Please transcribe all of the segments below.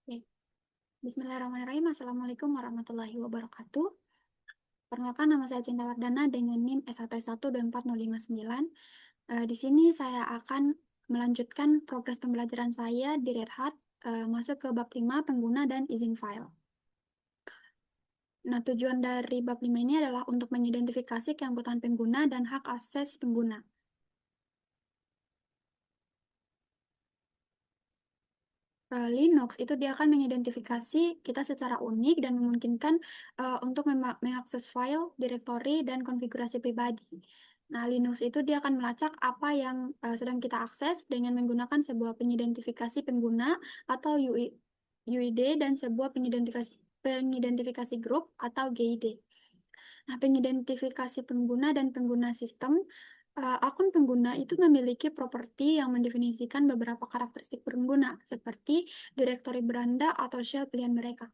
Oke. Bismillahirrahmanirrahim. Assalamualaikum warahmatullahi wabarakatuh. Perkenalkan, nama saya Cinta Wardana dengan NIM S1124059. Di sini saya akan melanjutkan progres pembelajaran saya di Red Hat, masuk ke bab 5 pengguna dan izin file. Nah, tujuan dari bab 5 ini adalah untuk mengidentifikasi keanggotaan pengguna dan hak akses pengguna. Linux itu dia akan mengidentifikasi kita secara unik dan memungkinkan untuk mengakses file, directory, dan konfigurasi pribadi. Nah, Linux itu dia akan melacak apa yang sedang kita akses dengan menggunakan sebuah pengidentifikasi pengguna atau UID dan sebuah pengidentifikasi grup atau GID. Nah, pengidentifikasi pengguna dan pengguna sistem, akun pengguna itu memiliki properti yang mendefinisikan beberapa karakteristik pengguna, seperti direktori beranda atau shell pilihan mereka.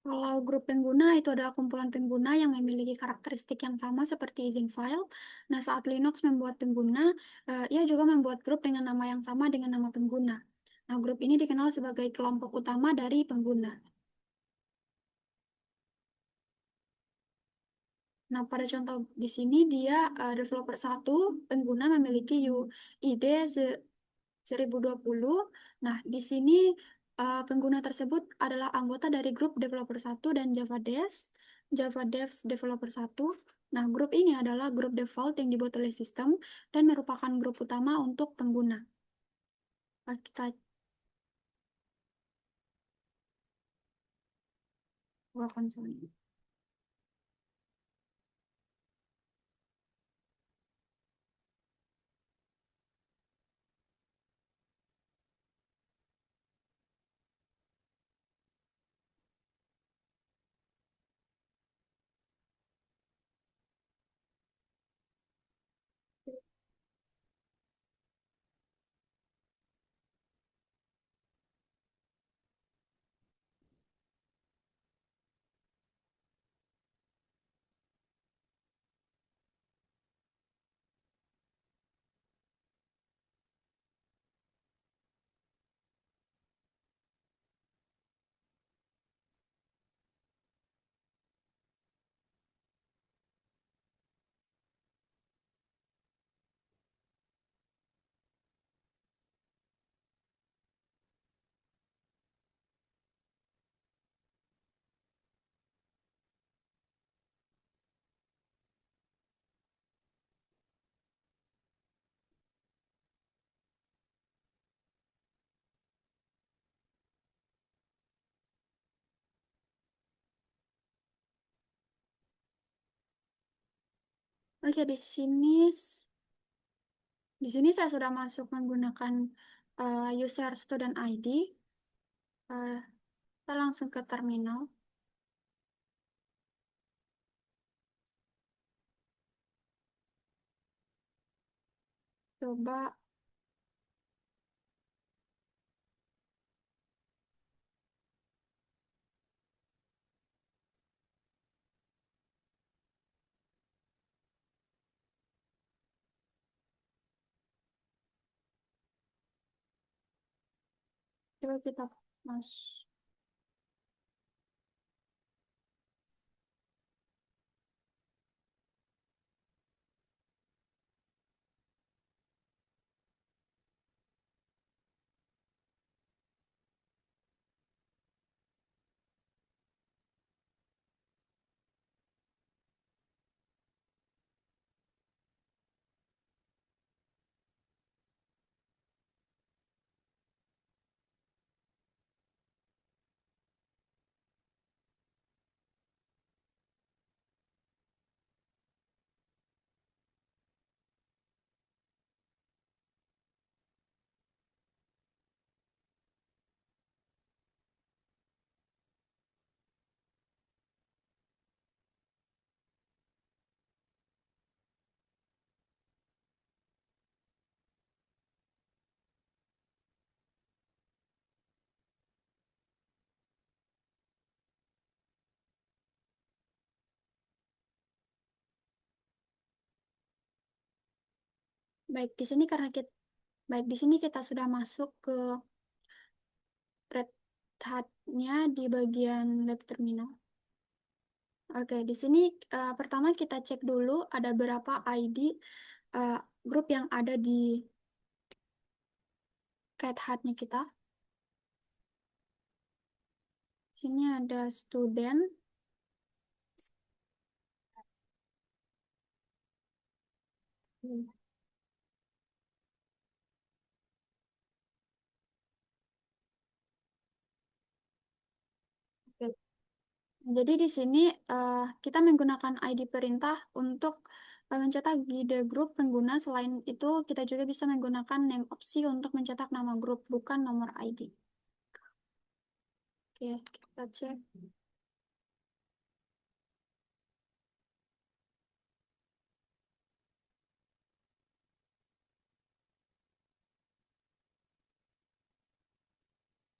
Kalau grup pengguna itu adalah kumpulan pengguna yang memiliki karakteristik yang sama seperti izin file. Nah, saat Linux membuat pengguna, ia juga membuat grup dengan nama yang sama dengan nama pengguna. Nah, grup ini dikenal sebagai kelompok utama dari pengguna. Nah, pada contoh di sini dia developer satu pengguna memiliki UID 1020. Nah, di sini pengguna tersebut adalah anggota dari grup developer satu dan Java Devs developer satu. Nah, grup ini adalah grup default yang dibuat oleh sistem dan merupakan grup utama untuk pengguna. Kita buka konsolnya. Oke, di sini saya sudah masuk menggunakan user student ID. Eh, Kita langsung ke terminal. Coba, coba kita mas. Baik, di sini karena kita baik di sini kita sudah masuk ke Red Hat-nya di bagian lab terminal. Oke, di sini pertama kita cek dulu ada berapa ID eh, grup yang ada di Red Hat-nya kita. Sini ada student. Hmm. Oke. Jadi di sini kita menggunakan ID perintah untuk mencetak ide grup pengguna. Selain itu, kita juga bisa menggunakan name opsi untuk mencetak nama grup, bukan nomor ID. Oke, kita cek.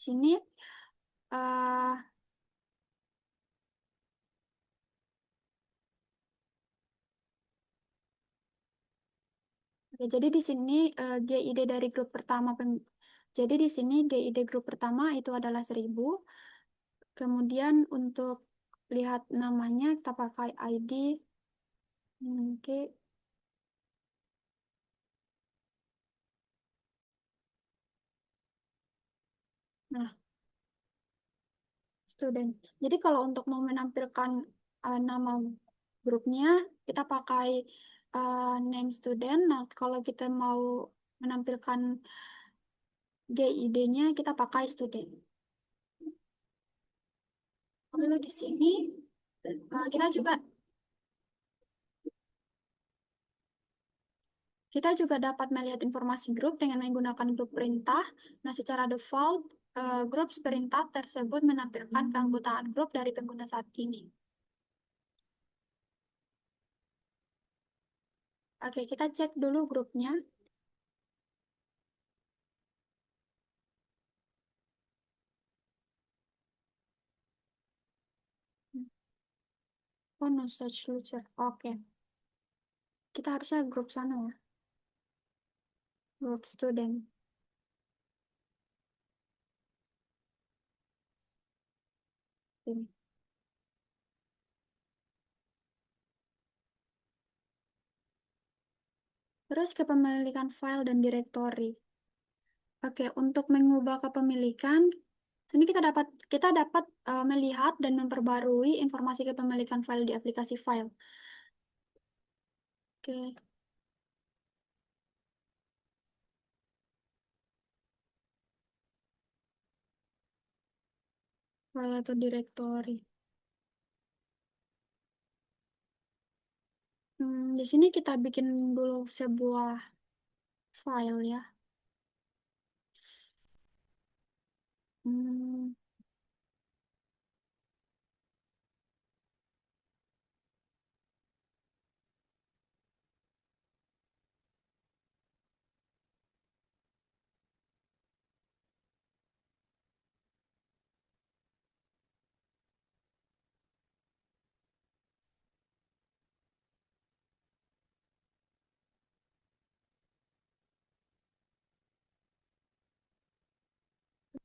Sini, eh, oke, jadi di sini GID dari grup pertama. Jadi di sini GID grup pertama itu adalah 1000. Kemudian untuk lihat namanya, kita pakai ID. Oke. Nah, student. Jadi kalau untuk mau menampilkan nama grupnya, kita pakai name student. Nah, kalau kita mau menampilkan GID-nya, kita pakai student. Lalu di sini kita juga dapat melihat informasi grup dengan menggunakan grup perintah. Nah, secara default, grup perintah tersebut menampilkan keanggotaan grup dari pengguna saat ini. Oke, kita cek dulu grupnya. Oh, no such user. Oke, kita harusnya grup sana ya. Grup student. Ini. Terus kepemilikan file dan directory. Oke, untuk mengubah kepemilikan, sini kita dapat melihat dan memperbarui informasi kepemilikan file di aplikasi file. Oke, file atau directory. Di sini kita bikin dulu sebuah file ya. Hmm,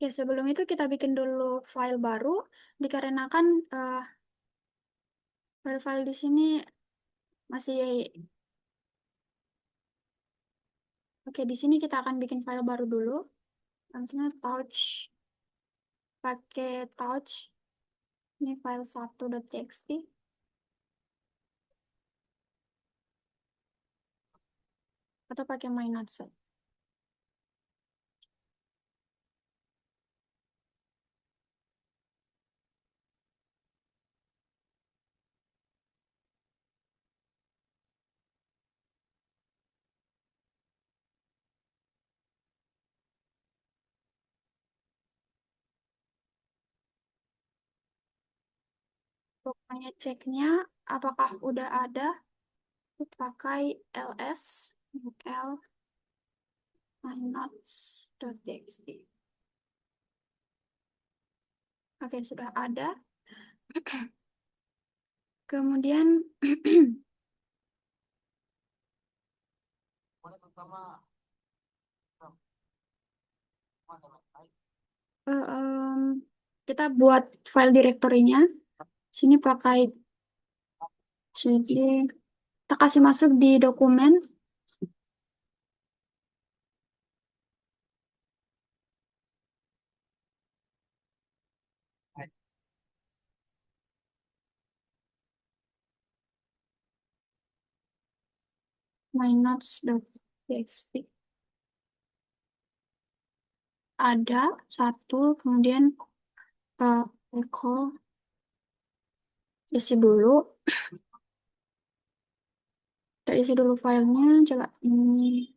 Oke, sebelum itu kita bikin dulu file baru, dikarenakan file-file di sini masih, oke, di sini kita akan bikin file baru dulu. Langsungnya pakai touch, ini file 1.txt, atau pakai my notepad. Pokoknya ceknya apakah udah ada, pakai ls l mynotes.txt. Oke, sudah ada. Kemudian Eh, kita buat file direktorinya. Sini pakai cd. Kita kasih masuk di dokumen mynotes.txt. Ada satu, kemudian eh echo, isi dulu. Kita isi dulu filenya. Coba ini.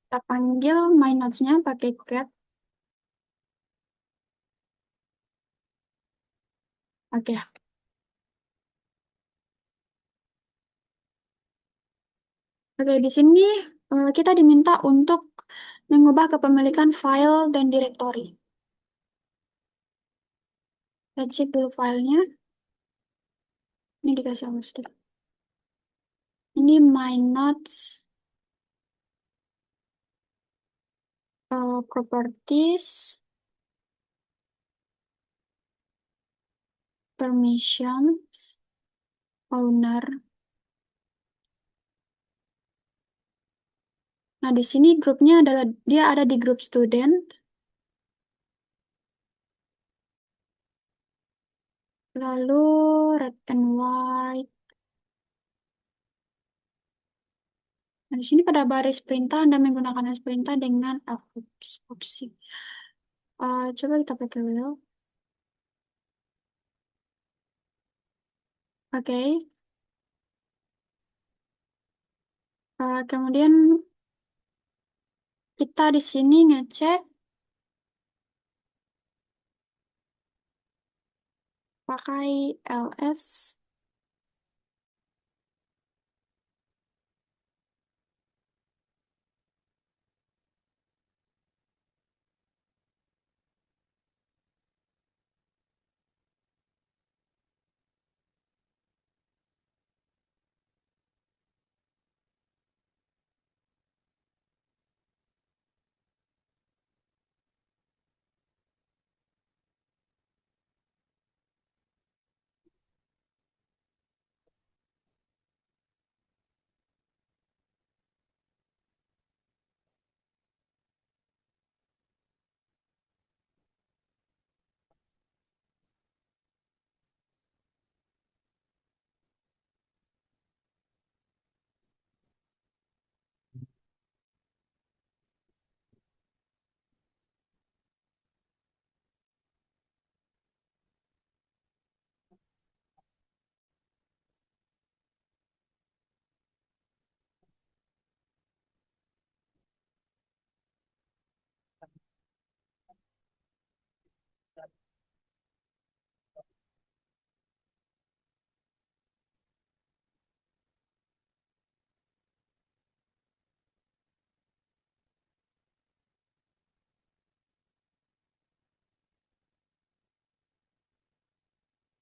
Kita panggil mynotes-nya pakai get. Oke. Oke, di sini kita diminta untuk mengubah kepemilikan file dan direktori. Kita cek dulu filenya. Ini dikasih apa sudah? Ini my notes properties permissions owner. Nah, di sini grupnya adalah dia ada di grup student, lalu red and white. Nah, di sini pada baris perintah Anda menggunakan perintah dengan opsi. Coba kita pakai will. Oke. Kemudian kita di sini ngecek pakai ls.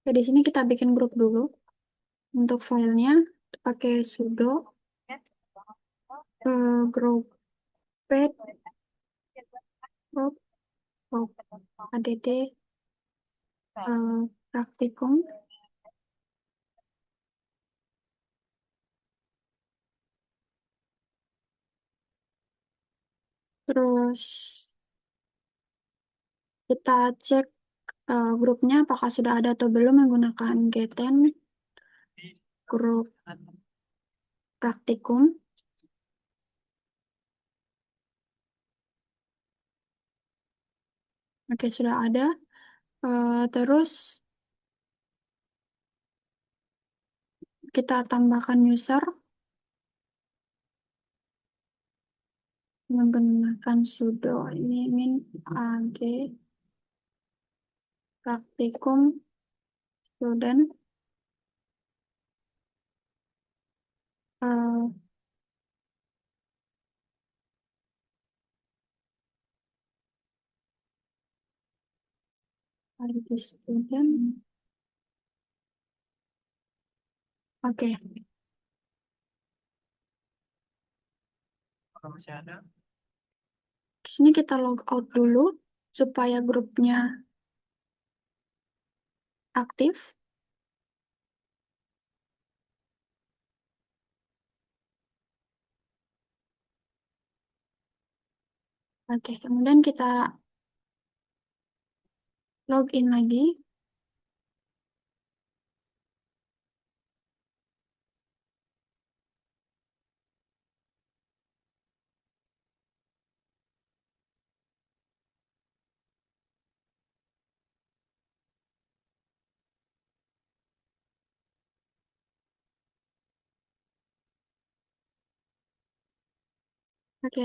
Oke, di sini kita bikin grup dulu. Untuk filenya pakai sudo group pet group group add praktikum. Terus kita cek grupnya apakah sudah ada atau belum menggunakan geten grup praktikum. Oke, sudah ada. Terus kita tambahkan user menggunakan sudo ini min ag praktikum student uh, ID student. Oke, di sini kita log out dulu supaya grupnya aktif. Oke, kemudian kita login lagi. Oke,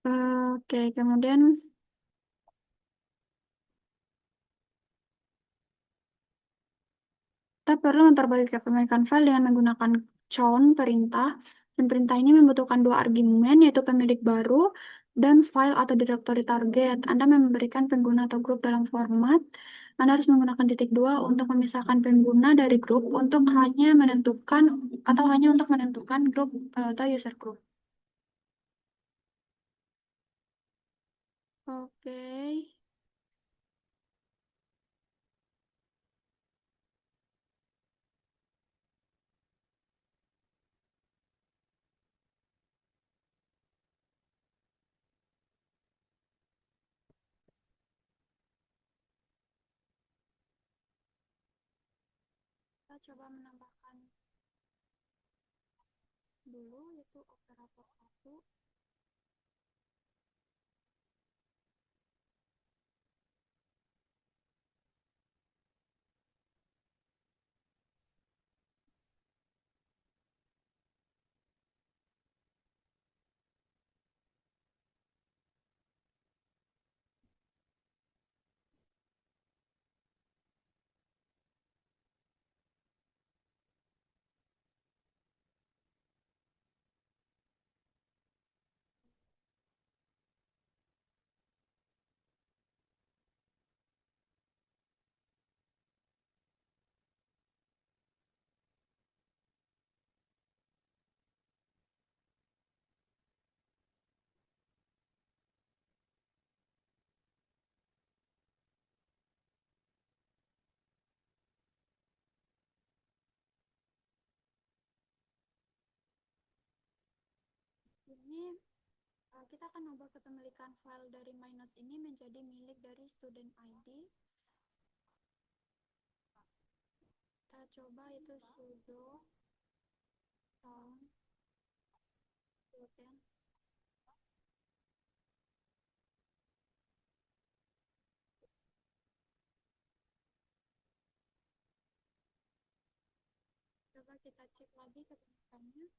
oke, kemudian kita perlu memperbaiki kepemilikan file dengan menggunakan chown perintah. Dan perintah ini membutuhkan dua argumen, yaitu pemilik baru dan file atau directory target. Anda memberikan pengguna atau grup dalam format. Anda harus menggunakan titik dua untuk memisahkan pengguna dari grup untuk hanya menentukan atau hanya untuk menentukan grup atau user group. Oke. Kita coba menambahkan dulu yaitu operator satu. Ini kita akan ubah kepemilikan file dari MyNotes ini menjadi milik dari student ID. Kita coba itu sudo chown student. Coba kita cek lagi kepemilikannya.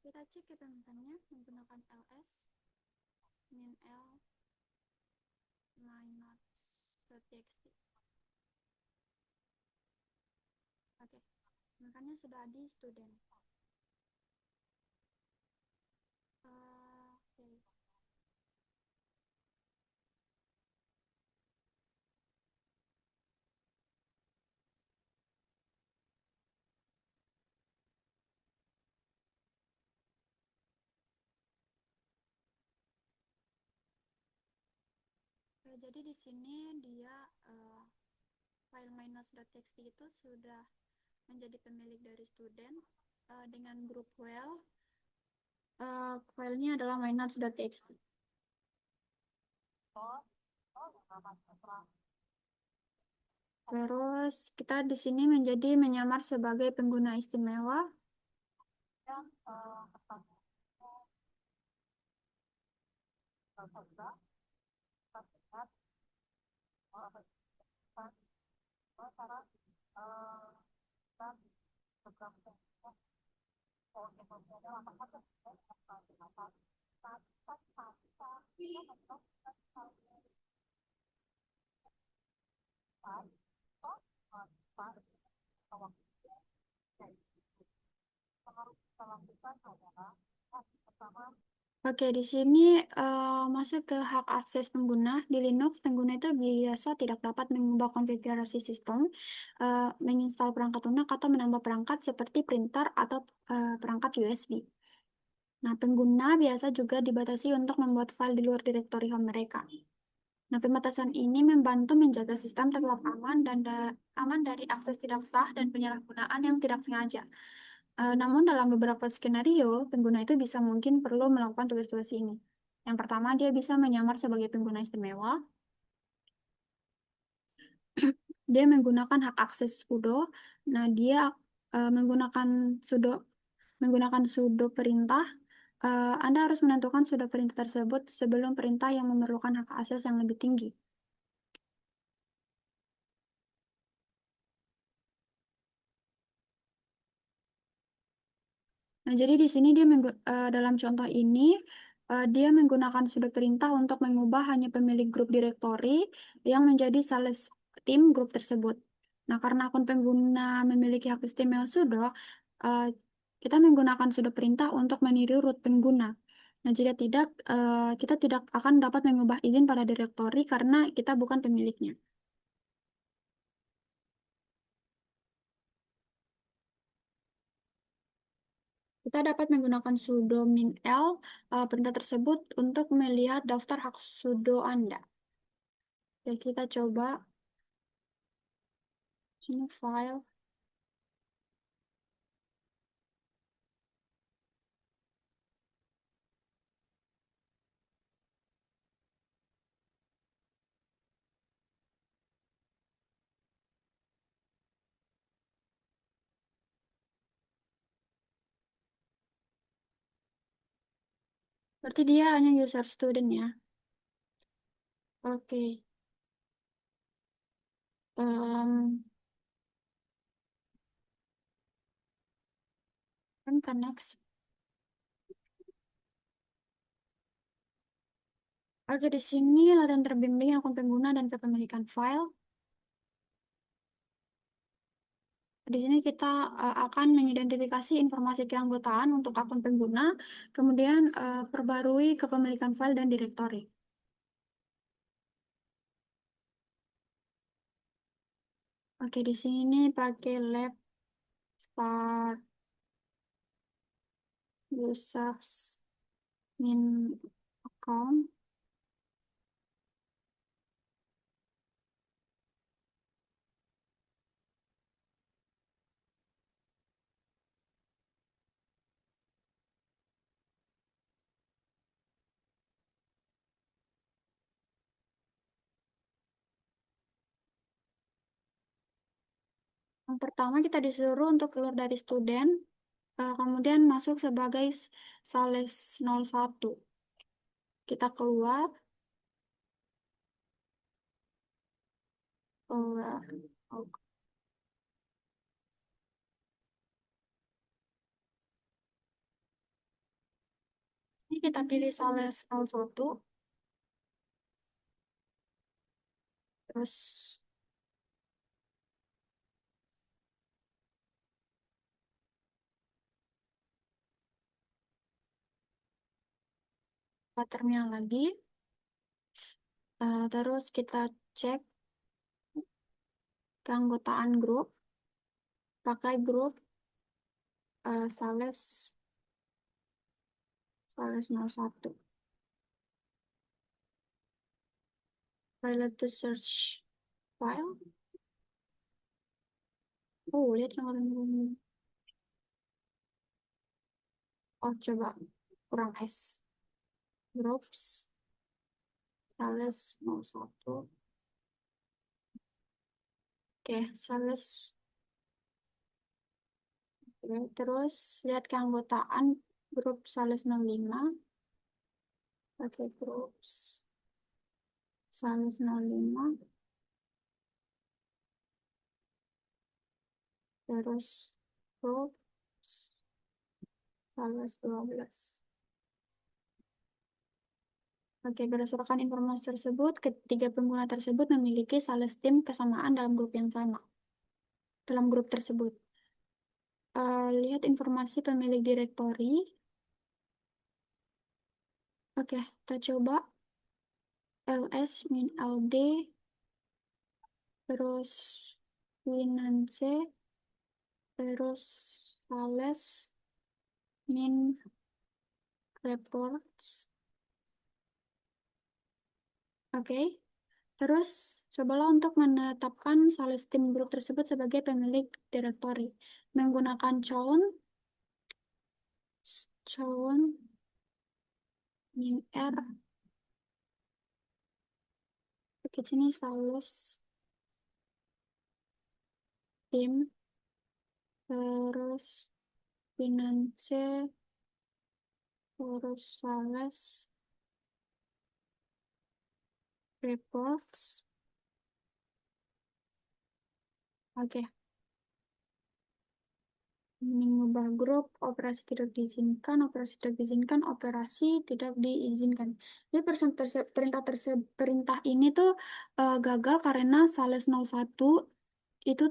Kita cek kepemilikannya menggunakan ls min-l myNotes.txt. Oke, makanya sudah di student. Oke. Jadi di sini dia file myNotes.txt itu sudah menjadi pemilik dari student dengan grup well Filenya adalah mynotes.txt. Terus kita di sini menjadi menyamar sebagai pengguna istimewa. Oke, di sini masuk ke hak akses pengguna. Di Linux, pengguna itu biasa tidak dapat mengubah konfigurasi sistem, menginstal perangkat lunak, atau menambah perangkat seperti printer atau perangkat USB. Nah, pengguna biasa juga dibatasi untuk membuat file di luar direktori home mereka. Nah, pembatasan ini membantu menjaga sistem tetap aman dan aman dari akses tidak sah dan penyalahgunaan yang tidak sengaja. Namun dalam beberapa skenario, pengguna itu bisa mungkin perlu melakukan tugas-tugas ini. Yang pertama, dia bisa menyamar sebagai pengguna istimewa. Dia menggunakan hak akses sudo. Nah, dia menggunakan sudo perintah. Anda harus menentukan sudo perintah tersebut sebelum perintah yang memerlukan hak akses yang lebih tinggi. Nah, jadi di sini dalam contoh ini dia menggunakan sudo perintah untuk mengubah hanya pemilik grup direktori yang menjadi sales tim grup tersebut. Nah, karena akun pengguna memiliki hak istimewa sudo, eh, kita menggunakan sudo perintah untuk meniru root pengguna. Nah, jika tidak, kita tidak akan dapat mengubah izin pada direktori karena kita bukan pemiliknya. Kita dapat menggunakan sudo min-l perintah tersebut untuk melihat daftar hak sudo Anda. Oke, kita coba ini file. Berarti dia hanya user student ya. Oke. Um, kan next. Oke, di sini latihan terbimbing akun pengguna dan kepemilikan file. Di sini kita akan mengidentifikasi informasi keanggotaan untuk akun pengguna, kemudian perbarui kepemilikan file dan direktori. Oke, di sini pakai lab start users min account. Yang pertama kita disuruh untuk keluar dari student, kemudian masuk sebagai sales 01. Kita keluar, keluar. Oke. Ini kita pilih sales 01, terus ke terminal lagi. Terus kita cek keanggotaan grup, pakai grup sales 01. File to search file. Oh, lihat yang ada. Oh, coba. kurang S. Groups Sales 01. Oke, Sales. Oke, terus lihat keanggotaan grup Sales 05. Oke, groups Sales 05. Terus grup Sales 12. Oke, berdasarkan informasi tersebut, ketiga pengguna tersebut memiliki sales team kesamaan dalam grup yang sama. Dalam grup tersebut. Lihat informasi pemilik direktori. Oke, kita coba ls min ld, terus finance, terus sales min reports. Oke, terus cobalah untuk menetapkan sales team grup tersebut sebagai pemilik direktori menggunakan chown min r. Oke, sini sales team, terus finance, terus sales reports. Oke, mengubah grup, operasi tidak diizinkan, operasi tidak diizinkan. Jadi perintah ini tuh gagal karena sales 01 itu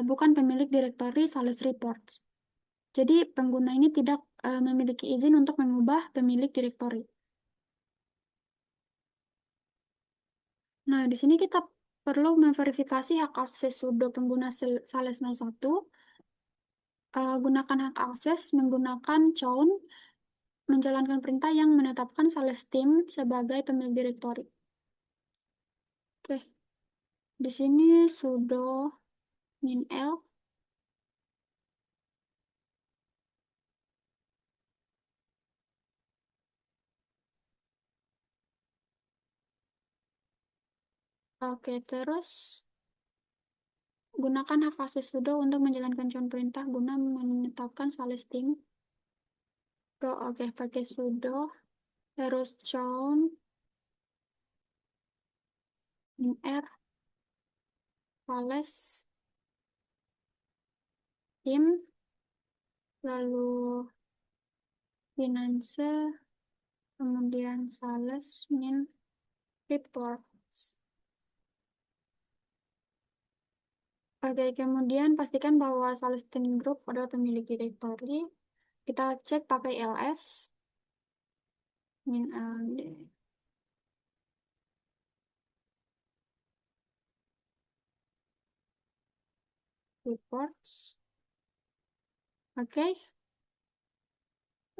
bukan pemilik direktori sales reports. Jadi pengguna ini tidak memiliki izin untuk mengubah pemilik direktori. Nah, di sini kita perlu memverifikasi hak akses sudo pengguna sales 01. Gunakan hak akses menggunakan chown menjalankan perintah yang menetapkan sales team sebagai pemilik direktori. Oke, di sini sudo min L. Oke, terus gunakan hak akses sudo untuk menjalankan chown perintah guna menetapkan sales team. Oke, pakai sudo terus chown min R sales team, lalu finance, kemudian sales min reports. Oke, kemudian pastikan bahwa sales team group adalah pemilik direktori. Kita cek pakai ls min ld reports. Oke.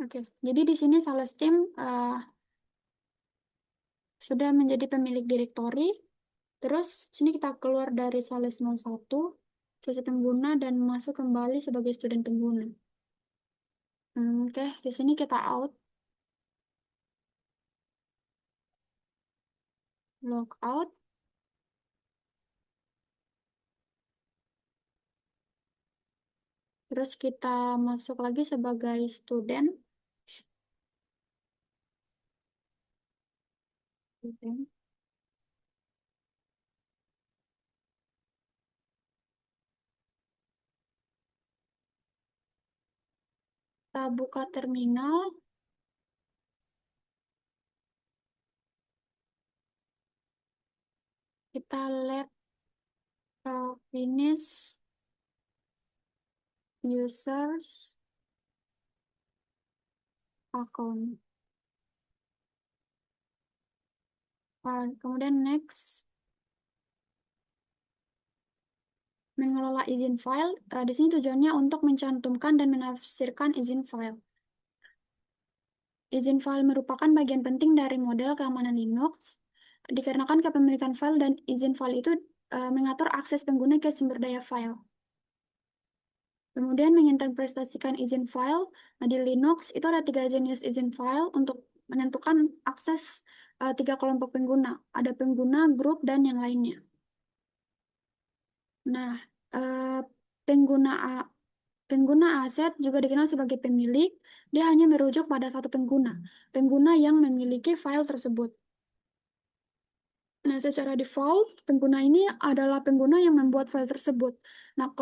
Oke. Jadi di sini sales team sudah menjadi pemilik direktori. Terus sini kita keluar dari sales 01, sesi pengguna dan masuk kembali sebagai student pengguna. Oke, di sini kita out, log out. Terus kita masuk lagi sebagai student. Student. Kita buka terminal. Kita let finish users account. Kemudian next. Mengelola izin file, di sini tujuannya untuk mencantumkan dan menafsirkan izin file. Izin file merupakan bagian penting dari model keamanan Linux, dikarenakan kepemilikan file dan izin file itu mengatur akses pengguna ke sumber daya file. Kemudian menginterpretasikan izin file. Nah, di Linux itu ada tiga jenis izin file untuk menentukan akses tiga kelompok pengguna. Ada pengguna, grup, dan yang lainnya. Nah, eh, pengguna pengguna aset juga dikenal sebagai pemilik. Dia hanya merujuk pada satu pengguna, pengguna yang memiliki file tersebut. Nah, secara default, pengguna ini adalah pengguna yang membuat file tersebut. Nah,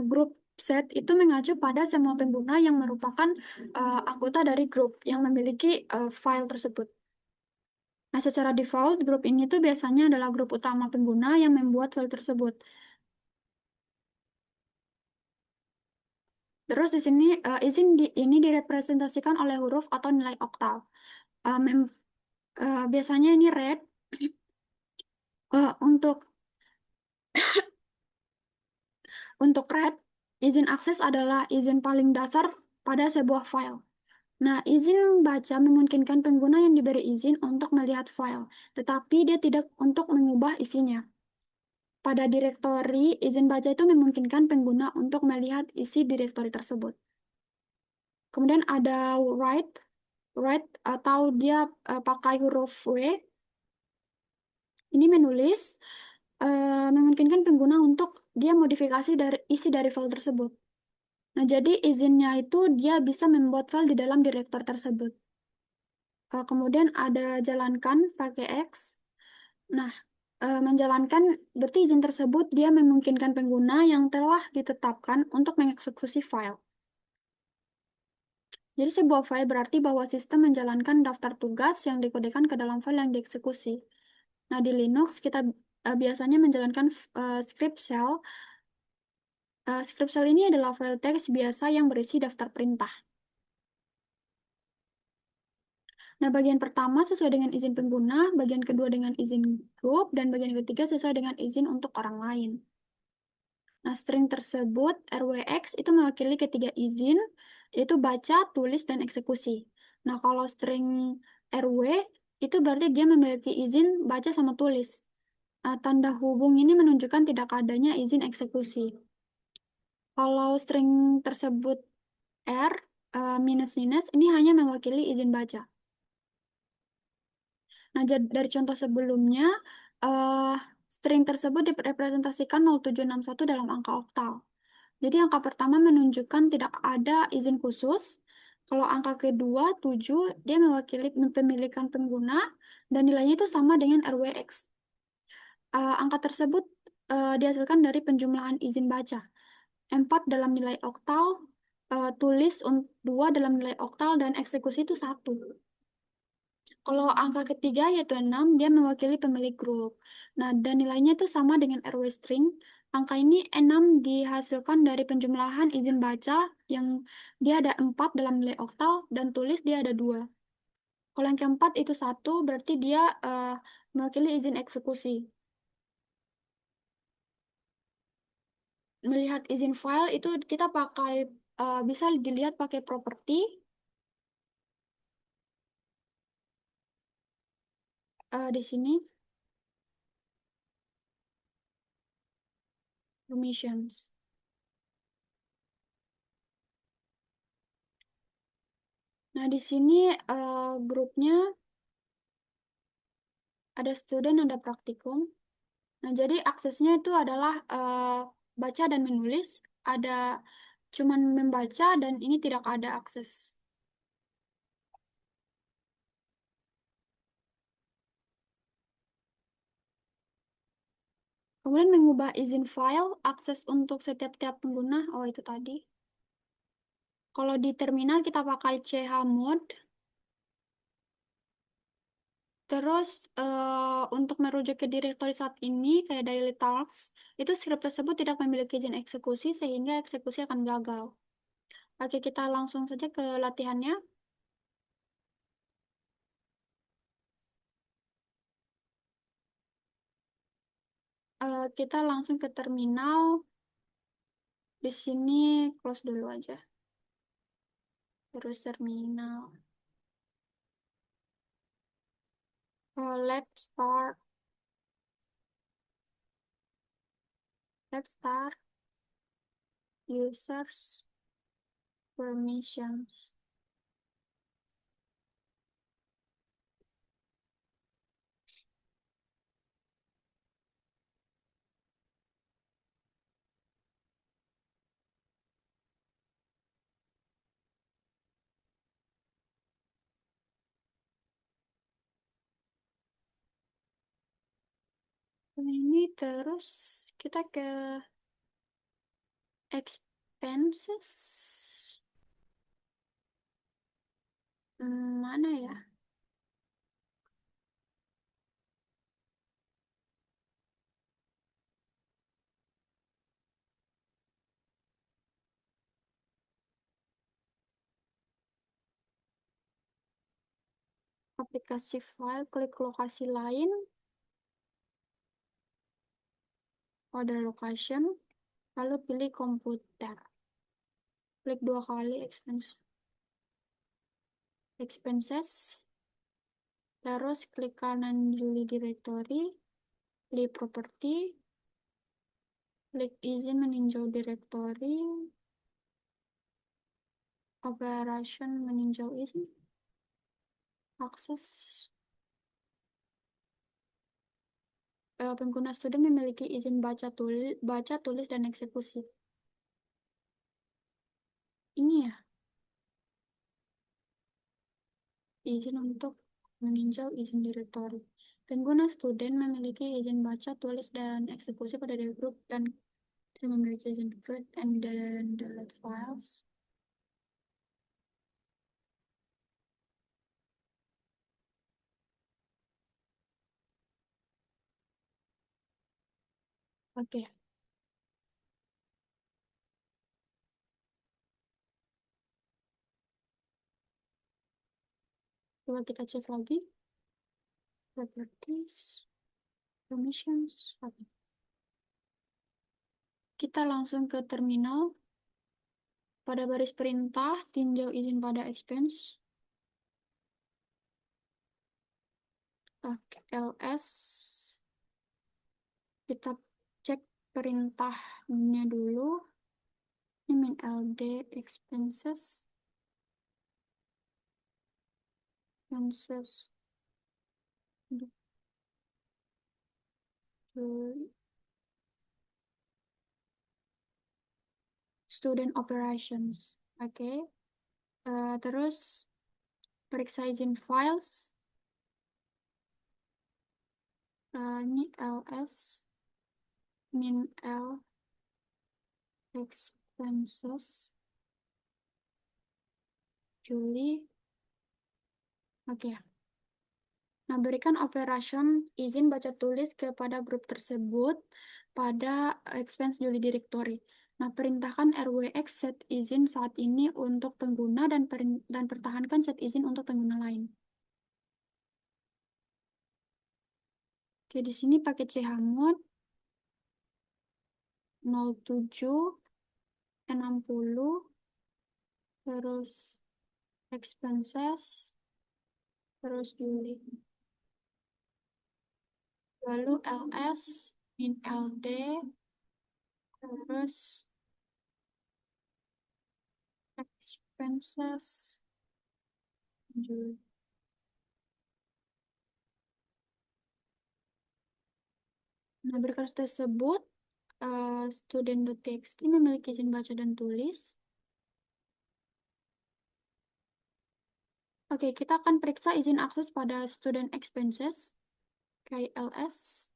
grup set itu mengacu pada semua pengguna yang merupakan anggota dari grup yang memiliki file tersebut. Nah, secara default, grup ini tuh biasanya adalah grup utama pengguna yang membuat file tersebut. Terus di sini ini direpresentasikan oleh huruf atau nilai oktal. Eh, mem- biasanya ini red. Untuk red, izin akses adalah izin paling dasar pada sebuah file. Nah, izin baca memungkinkan pengguna yang diberi izin untuk melihat file, tetapi dia tidak untuk mengubah isinya. Pada direktori, izin baca itu memungkinkan pengguna untuk melihat isi direktori tersebut. Kemudian ada write, atau dia pakai huruf W. Ini menulis, memungkinkan pengguna untuk dia modifikasi dari isi dari file tersebut. Nah, jadi izinnya itu dia bisa membuat file di dalam direktor tersebut. Kemudian ada jalankan pakai X. Nah, menjalankan berarti izin tersebut dia memungkinkan pengguna yang telah ditetapkan untuk mengeksekusi file. Jadi sebuah file berarti bahwa sistem menjalankan daftar tugas yang dikodekan ke dalam file yang dieksekusi. Nah, di Linux kita biasanya menjalankan script shell. Script shell ini adalah file teks biasa yang berisi daftar perintah. Nah, bagian pertama sesuai dengan izin pengguna, bagian kedua dengan izin grup, dan bagian ketiga sesuai dengan izin untuk orang lain. Nah, string tersebut, RWX, itu mewakili ketiga izin, yaitu baca, tulis, dan eksekusi. Nah, kalau string RW, itu berarti dia memiliki izin baca sama tulis. Tanda hubung ini menunjukkan tidak adanya izin eksekusi. Kalau string tersebut R, minus-minus, ini hanya mewakili izin baca. Nah, dari contoh sebelumnya, eh, string tersebut direpresentasikan 0761 dalam angka oktal. Jadi angka pertama menunjukkan tidak ada izin khusus. Kalau angka kedua, 7, dia mewakili pemilikan pengguna, dan nilainya itu sama dengan RWX. Angka tersebut dihasilkan dari penjumlahan izin baca. 4 dalam nilai oktal, tulis 2 dalam nilai oktal, dan eksekusi itu 1. Kalau angka ketiga yaitu 6, dia mewakili pemilik grup. Nah, dan nilainya itu sama dengan RW string. Angka ini 6 dihasilkan dari penjumlahan izin baca yang dia ada 4 dalam nilai oktal dan tulis dia ada 2. Kalau yang keempat itu 1, berarti dia mewakili izin eksekusi. Melihat izin file itu kita pakai bisa dilihat pakai property di sini permissions. Nah, di sini grupnya ada student, ada praktikum. Nah, jadi aksesnya itu adalah baca dan menulis, ada cuman membaca dan ini tidak ada akses. Kemudian mengubah izin file, akses untuk setiap-tiap pengguna, oh itu tadi. Kalau di terminal kita pakai chmod, terus untuk merujuk ke directory saat ini, kayak daily tasks, itu script tersebut tidak memiliki izin eksekusi sehingga eksekusi akan gagal. Oke, kita langsung saja ke latihannya. Kita langsung ke terminal. Di sini close dulu aja. Terus terminal. Lab start. Lab start. users permissions. Ini terus kita ke expenses. Mana ya? Aplikasi file, klik lokasi lain, other location, lalu pilih komputer. Klik dua kali expenses, terus klik kanan Juli Directory, pilih property, klik izin meninjau directory, operation meninjau izin, akses. Pengguna student memiliki izin baca, tulis, dan eksekusi. Ini ya, izin untuk meninjau izin directory. Pengguna student memiliki izin baca, tulis, dan eksekusi pada group dan tidak memiliki izin create and then delete files. Oke, coba kita cek lagi. Properties, permissions. Oke. Kita langsung ke terminal. Pada baris perintah, tinjau izin pada expense. Oke, ls. Kita cek perintahnya dulu. Ini min ld expenses. Expenses. Student operations. Oke. Terus periksa izin files. Ini ls min l expenses Juli. Oke. Nah, berikan operation izin baca tulis kepada grup tersebut pada expense Juli directory. Nah, perintahkan rwx set izin saat ini untuk pengguna dan pertahankan set izin untuk pengguna lain. Oke, di sini pakai chmod 0760 terus expenses terus Juli. Lalu ls min ld terus expenses Juli. Nah, berkas tersebut student.txt memiliki izin baca dan tulis. Oke, kita akan periksa izin akses pada student expenses, KLS.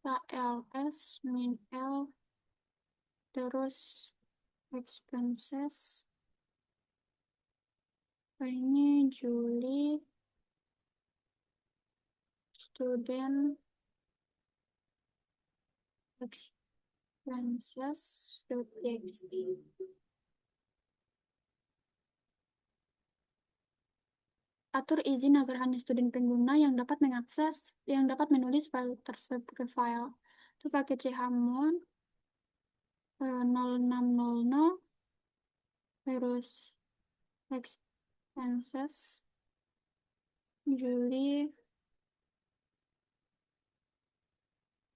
KLS min L terus expenses. Ini Juli student expenses.txt. Atur izin agar hanya student pengguna yang dapat menulis file tersebut ke file. Itu pakai chmod 0600 terus expenses Juli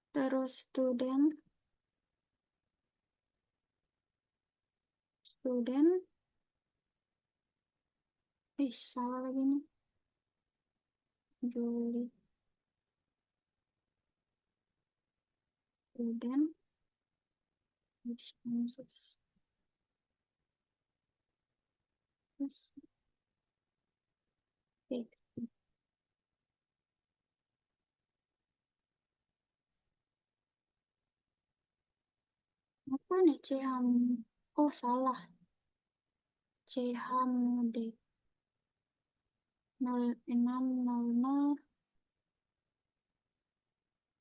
terus student salah lagi nih Juli student expenses terus oke. Apa nih CHAM? Oh salah, CHAMUD 0600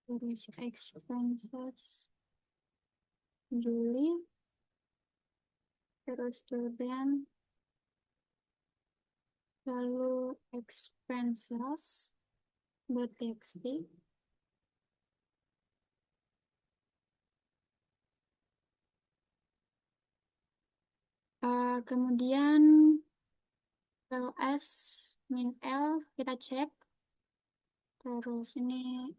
terus expenses Juli terus student lalu expenses txt. Kemudian ls min l kita cek terus ini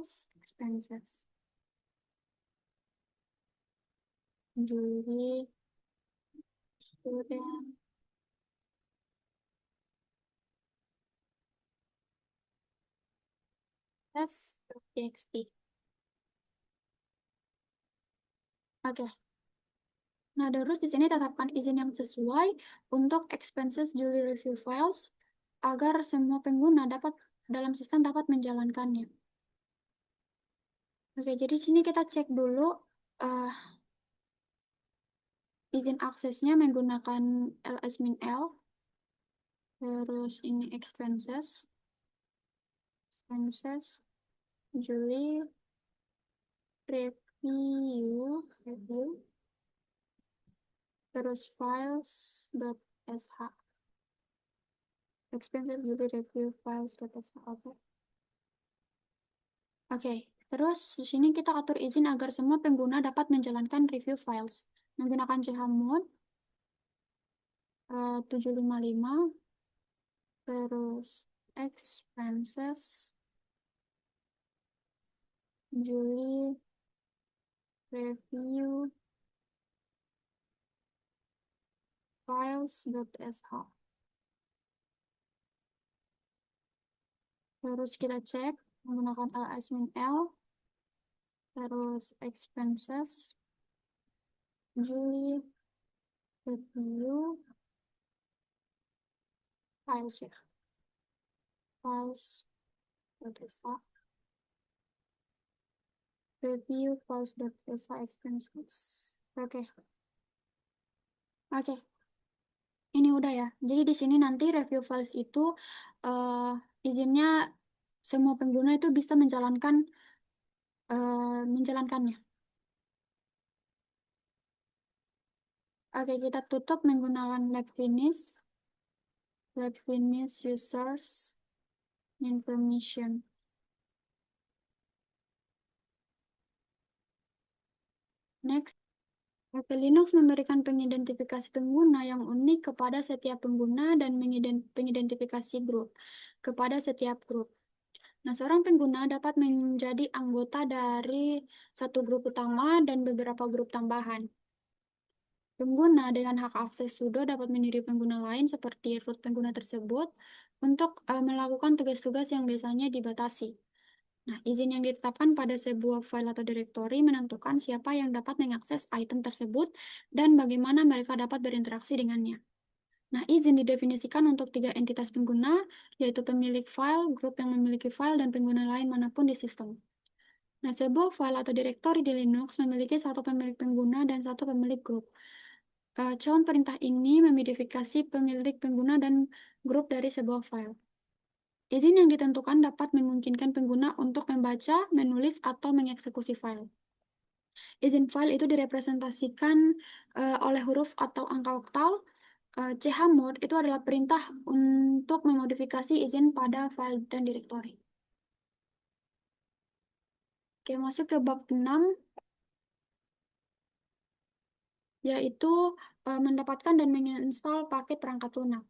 expenses Juli student txt. Oke. Nah, terus di sini tetapkan izin yang sesuai untuk expenses Juli review files agar semua pengguna dalam sistem dapat menjalankannya. Oke, jadi sini kita cek dulu eh, izin aksesnya menggunakan ls-min-l. Terus ini expenses Juli review terus files.sh expenses Juli review files.sh. Oke, terus di sini kita atur izin agar semua pengguna dapat menjalankan review files menggunakan chmod 755 terus expenses Juli review files.sh. Terus kita cek menggunakan ls-min-l terus expenses Juli review files ya files.sh review files.sh expenses. Oke. Ini udah ya. Jadi di sini nanti review files itu eh, izinnya semua pengguna itu bisa menjalankannya. Oke, kita tutup menggunakan lab finish users information. Next, Oke, Linux memberikan pengidentifikasi pengguna yang unik kepada setiap pengguna dan pengidentifikasi grup kepada setiap grup. Nah, seorang pengguna dapat menjadi anggota dari satu grup utama dan beberapa grup tambahan. Pengguna dengan hak akses sudo dapat meniru pengguna lain seperti root pengguna tersebut untuk melakukan tugas-tugas yang biasanya dibatasi. Nah, izin yang ditetapkan pada sebuah file atau directory menentukan siapa yang dapat mengakses item tersebut dan bagaimana mereka dapat berinteraksi dengannya. Nah, izin didefinisikan untuk 3 entitas pengguna, yaitu pemilik file, grup yang memiliki file, dan pengguna lain manapun di sistem. Nah, sebuah file atau directory di Linux memiliki satu pemilik pengguna dan satu pemilik grup. Contoh perintah ini memodifikasi pemilik pengguna dan grup dari sebuah file. Izin yang ditentukan dapat memungkinkan pengguna untuk membaca, menulis, atau mengeksekusi file. Izin file itu direpresentasikan oleh huruf atau angka oktal. Chmod itu adalah perintah untuk memodifikasi izin pada file dan directory. Oke, masuk ke bab 6. yaitu mendapatkan dan menginstal paket perangkat lunak.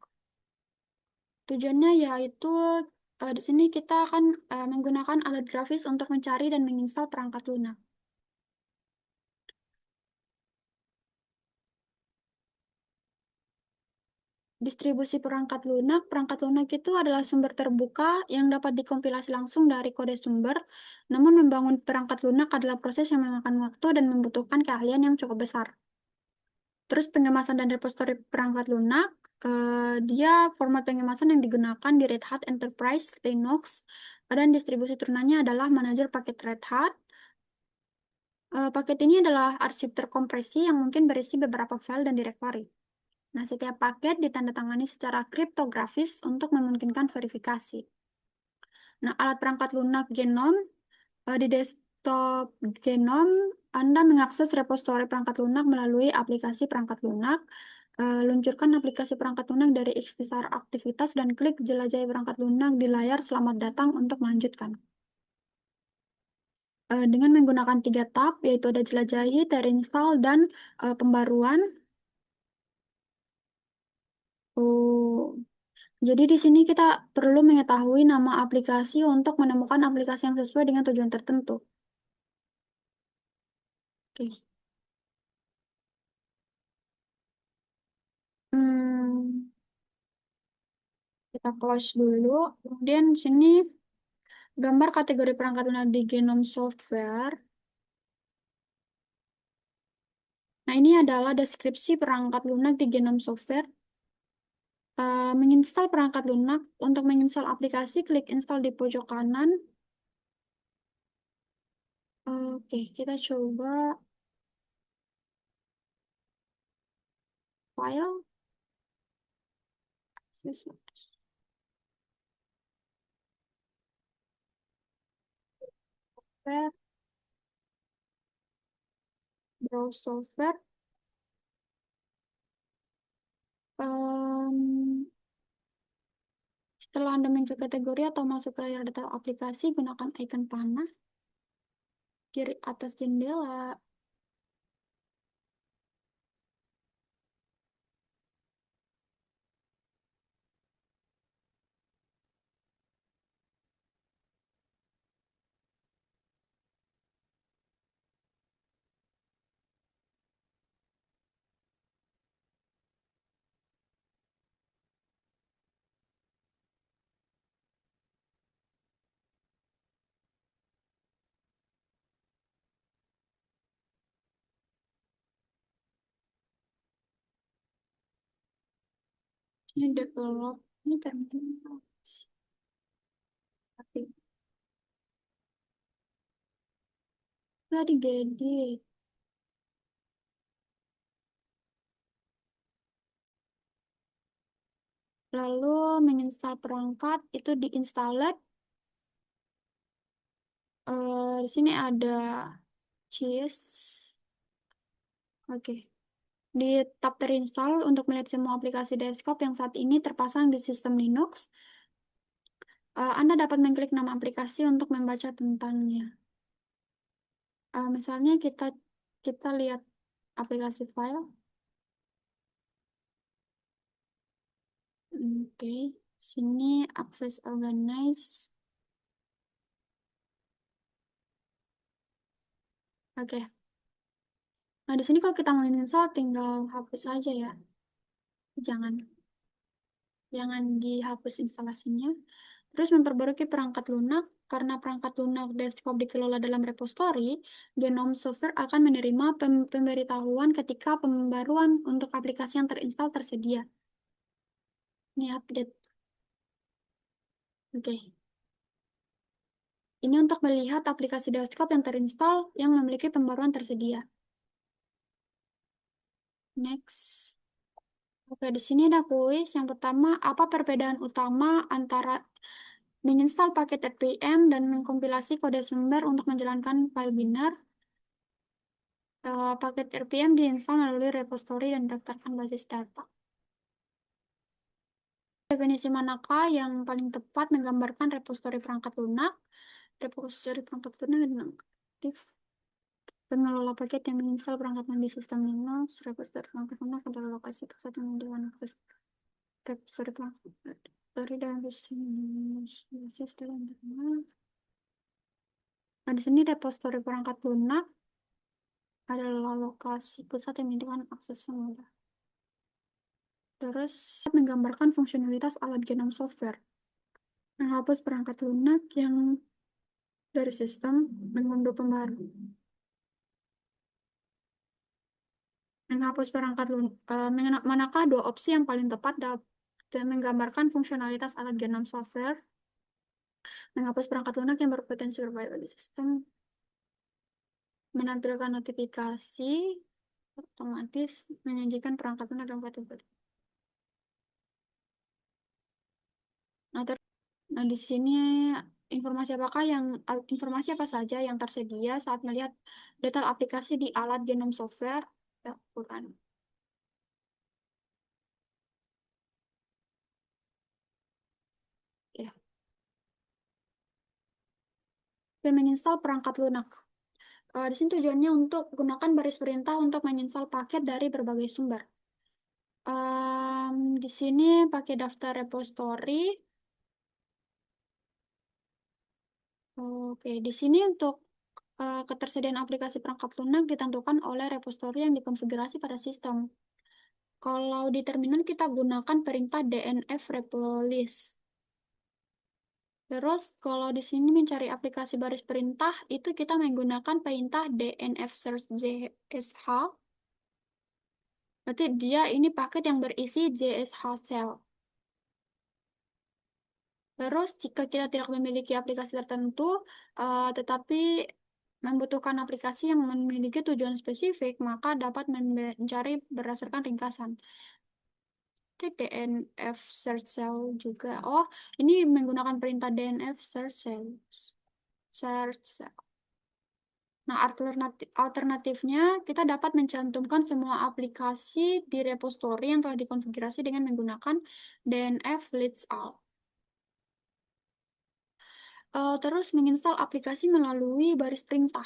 Tujuannya yaitu di sini kita akan menggunakan alat grafis untuk mencari dan menginstal perangkat lunak. Distribusi perangkat lunak itu adalah sumber terbuka yang dapat dikompilasi langsung dari kode sumber, namun membangun perangkat lunak adalah proses yang memakan waktu dan membutuhkan keahlian yang cukup besar. Terus pengemasan dan repository perangkat lunak, dia format pengemasan yang digunakan di Red Hat Enterprise Linux, dan distribusi turunannya adalah manajer paket Red Hat. Paket ini adalah arsip terkompresi yang mungkin berisi beberapa file dan direktori. Nah, setiap paket ditandatangani secara kriptografis untuk memungkinkan verifikasi. Nah, alat perangkat lunak Genome, di desktop Genome, Anda mengakses repositori perangkat lunak melalui aplikasi perangkat lunak. Luncurkan aplikasi perangkat lunak dari ikhtisar aktivitas dan klik jelajahi perangkat lunak di layar selamat datang untuk melanjutkan. Dengan menggunakan 3 tab, yaitu ada jelajahi, terinstall, dan pembaruan. Oh, jadi di sini kita perlu mengetahui nama aplikasi untuk menemukan aplikasi yang sesuai dengan tujuan tertentu. Oke. Hmm, kita close dulu. Kemudian di sini gambar kategori perangkat lunak di Genome Software. Nah, ini adalah deskripsi perangkat lunak di Genome Software. Menginstal perangkat lunak. Untuk menginstal aplikasi, klik install di pojok kanan. Oke, kita coba file. Software, browse software. Em, Setelah Anda mengklik kategori atau masuk ke layar detail aplikasi, gunakan icon panah kiri atas jendela. Ini develop, ini terminal. Tapi nggak digedit. Lalu menginstal perangkat itu diinstalled. Di sini ada cheese. Oke. Di tab terinstall untuk melihat semua aplikasi desktop yang saat ini terpasang di sistem Linux. Anda dapat mengklik nama aplikasi untuk membaca tentangnya. Misalnya kita lihat aplikasi file. Oke, sini akses organize. Oke. Nah, di sini kalau kita mau install tinggal hapus aja ya. Jangan jangan dihapus instalasinya. Terus memperbarui perangkat lunak. Karena perangkat lunak desktop dikelola dalam repository, Genome Software akan menerima pemberitahuan ketika pembaruan untuk aplikasi yang terinstall tersedia. Ini update. Oke. Ini untuk melihat aplikasi desktop yang terinstall yang memiliki pembaruan tersedia. Next. Oke, di sini ada kuis. Yang pertama, apa perbedaan utama antara menginstal paket RPM dan mengkompilasi kode sumber untuk menjalankan file binar? Paket RPM diinstal melalui repository dan daftarkan basis data. Definisi manakah yang paling tepat menggambarkan repository perangkat lunak? Repository perangkat lunak dan aktif. Pengelola paket yang menginstal perangkat di sistem Linux, repository perangkat lunak adalah lokasi pusat yang menyediakan akses repository repository dalam sistem Linux basis dalam terminal. Nah, di sini repository perangkat lunak adalah lokasi pusat yang menyediakan akses yang mudah. Terus menggambarkan fungsionalitas alat genom software. Menghapus perangkat lunak yang dari sistem, mengunduh pembaru. Menghapus perangkat lunak, manakah dua opsi yang paling tepat dan menggambarkan fungsionalitas alat genom software? Menghapus perangkat lunak yang berpotensi berbahaya bagi sistem, menampilkan notifikasi otomatis, menyajikan perangkat lunak dalam kategori. Nah, nah, di sini informasi apa saja yang tersedia saat melihat detail aplikasi di alat genom software? Ya, bukan. Ya. Dan menginstal perangkat lunak. Di sini tujuannya untuk gunakan baris perintah untuk menginstal paket dari berbagai sumber. Di sini pakai daftar repository. Oke, di sini untuk ketersediaan aplikasi perangkat lunak ditentukan oleh repository yang dikonfigurasi pada sistem. Kalau di terminal kita gunakan perintah dnf replist. Terus kalau di sini mencari aplikasi baris perintah itu kita menggunakan perintah dnf search jsh. Berarti dia ini paket yang berisi jsh shell. Terus jika kita tidak memiliki aplikasi tertentu, tetapi membutuhkan aplikasi yang memiliki tujuan spesifik, maka dapat mencari berdasarkan ringkasan. DNF search cell juga. Oh, ini menggunakan perintah DNF search cell. Search cell. Nah, alternatifnya kita dapat mencantumkan semua aplikasi di repository yang telah dikonfigurasi dengan menggunakan DNF list all. Terus menginstal aplikasi melalui baris perintah.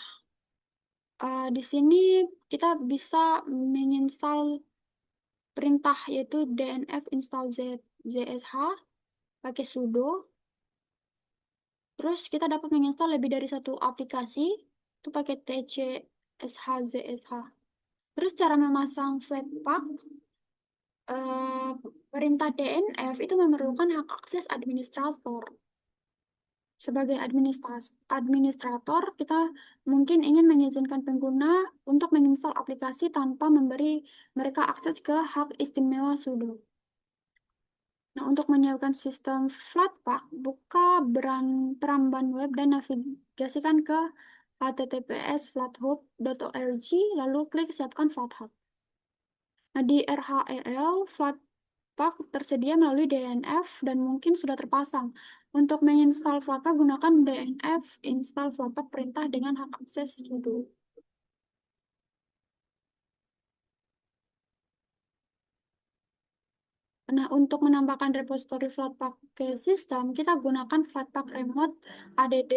Di sini kita bisa menginstal perintah yaitu dnf install zsh pakai sudo. Terus kita dapat menginstal lebih dari satu aplikasi itu pakai tchshzsh. Terus cara memasang Flatpak, eh, perintah DNF itu memerlukan hak akses administrator. Sebagai administrator, kita mungkin ingin mengizinkan pengguna untuk menginstal aplikasi tanpa memberi mereka akses ke hak istimewa sudo. Nah, untuk menyiapkan sistem Flatpak, buka peramban web dan navigasikan ke https://flathub.org, lalu klik siapkan Flathub. Nah, di RHEL, Flatpak tersedia melalui DNF dan mungkin sudah terpasang. Untuk menginstal Flatpak, gunakan DNF install Flatpak perintah dengan hak akses sudo. Nah, untuk menambahkan repository Flatpak ke sistem, kita gunakan Flatpak remote add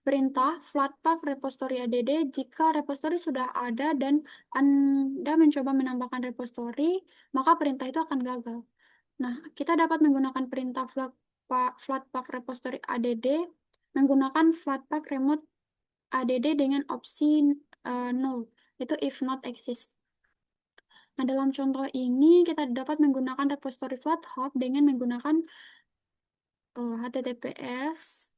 perintah Flatpak repository add jika repository sudah ada dan Anda mencoba menambahkan repository, maka perintah itu akan gagal. Nah, kita dapat menggunakan perintah Flatpak repository add menggunakan Flatpak remote add dengan opsi null, itu if not exist. Nah, dalam contoh ini kita dapat menggunakan repository FlatHub dengan menggunakan HTTPS.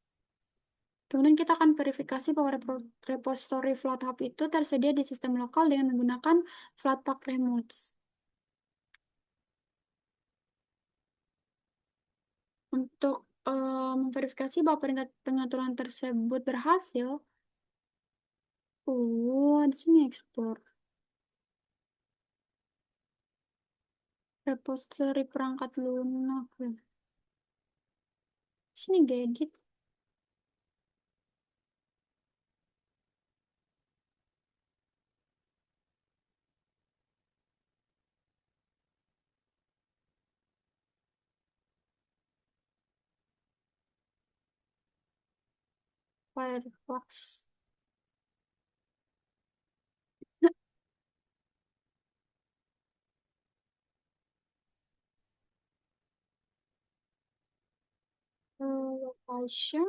Kemudian kita akan verifikasi bahwa repository FlatHub itu tersedia di sistem lokal dengan menggunakan Flatpak remotes. Untuk memverifikasi bahwa perintah pengaturan tersebut berhasil, di sini ekspor repository perangkat lunak. Sini gedit. Firefox. Passion.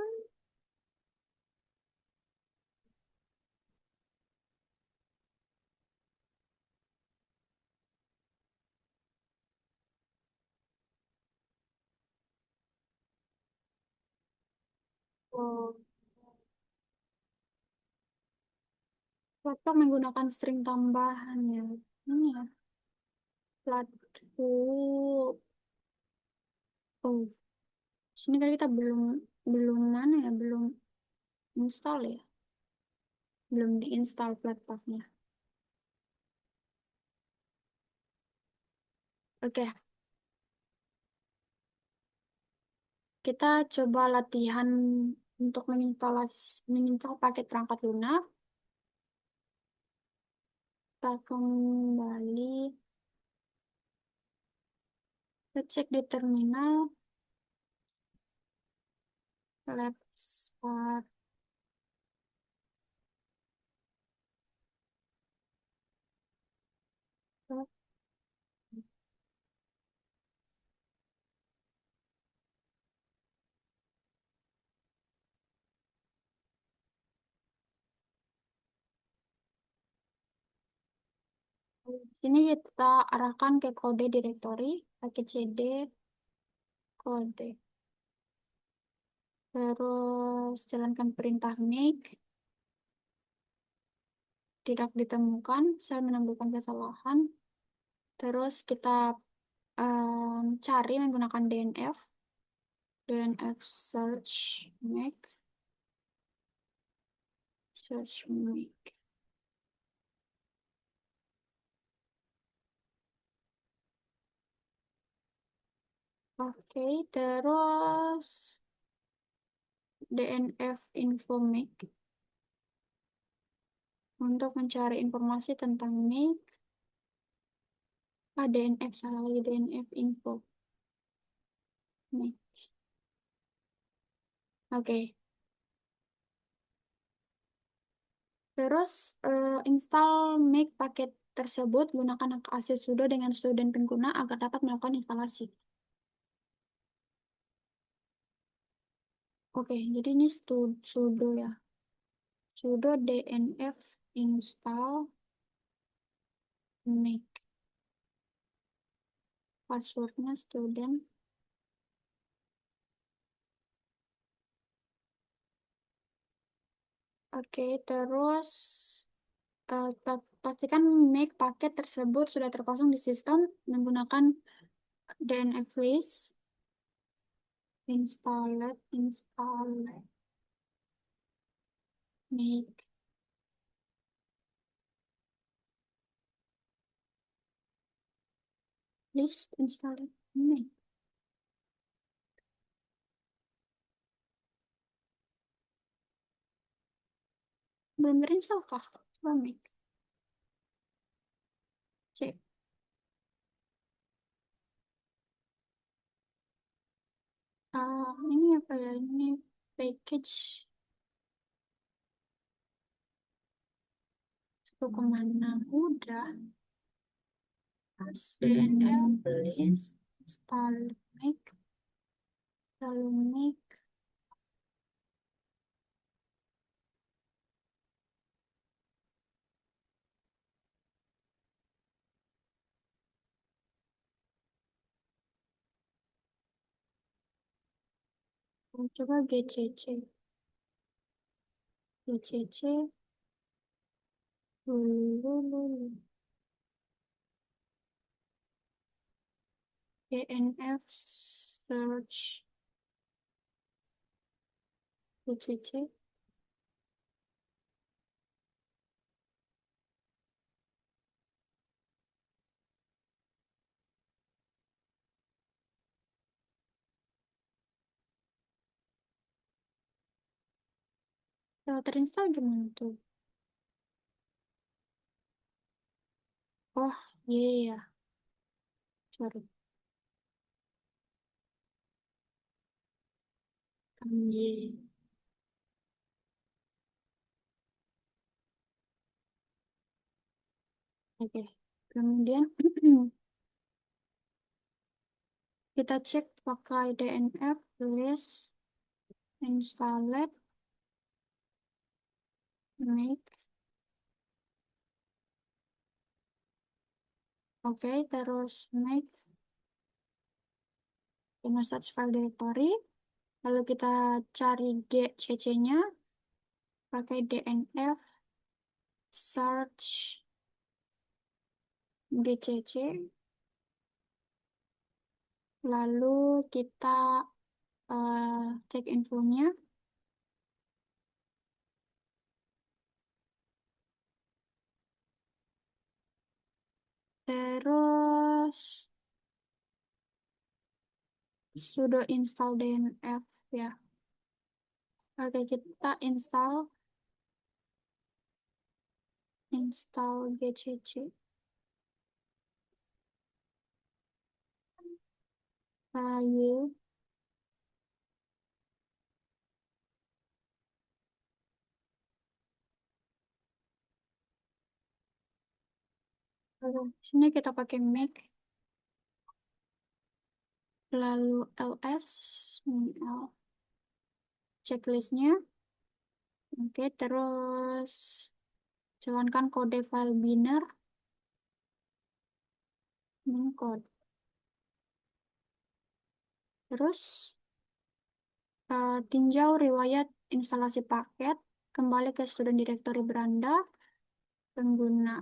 Oh, cocok menggunakan string tambahan ya. Ini ya, plat. Oh, sini kan kita belum belum mana ya, belum install ya, belum diinstal Flatpaknya. Oke, kita coba latihan untuk menginstal paket perangkat lunak. Kita kembali, kita cek di terminal, lab start. Sini kita arahkan ke kode directory, pakai cd, kode. Terus jalankan perintah make, tidak ditemukan, saya menemukan kesalahan. Terus kita cari menggunakan DNF, DNF search make, search make. Oke, terus DNF info make untuk mencari informasi tentang make. DNF salah lagi, DNF info make. Oke, terus install make paket tersebut gunakan akses sudo dengan student pengguna agar dapat melakukan instalasi. Oke, jadi ini sudo ya. Sudo DNF install make. Passwordnya student. Oke, terus pastikan make paket tersebut sudah terpasang di sistem menggunakan DNF list. Install make list install make. Belum terinstall kah? Coba make. Cek. Ini apa ya? Ini package 1,6 udah. DNF list install make. Lalu make. Coba GCC. GCC. Lulu. DNF search. GCC. Kalau terinstall gimana tuh? Oh, iya ya. Sorry. Iya. Oke. Kemudian kita cek pakai DNF list installed, make. Oke, terus make such file directory. Lalu kita cari GCC-nya pakai dnf search GCC. Lalu kita cek infonya. Terus sudo install dnf ya. Oke, kita install GCC. File. Lalu sini kita pakai make. Lalu ls min checklistnya. Oke, terus jalankan kode file binner min code. Terus tinjau riwayat instalasi paket, kembali ke student directory beranda, pengguna.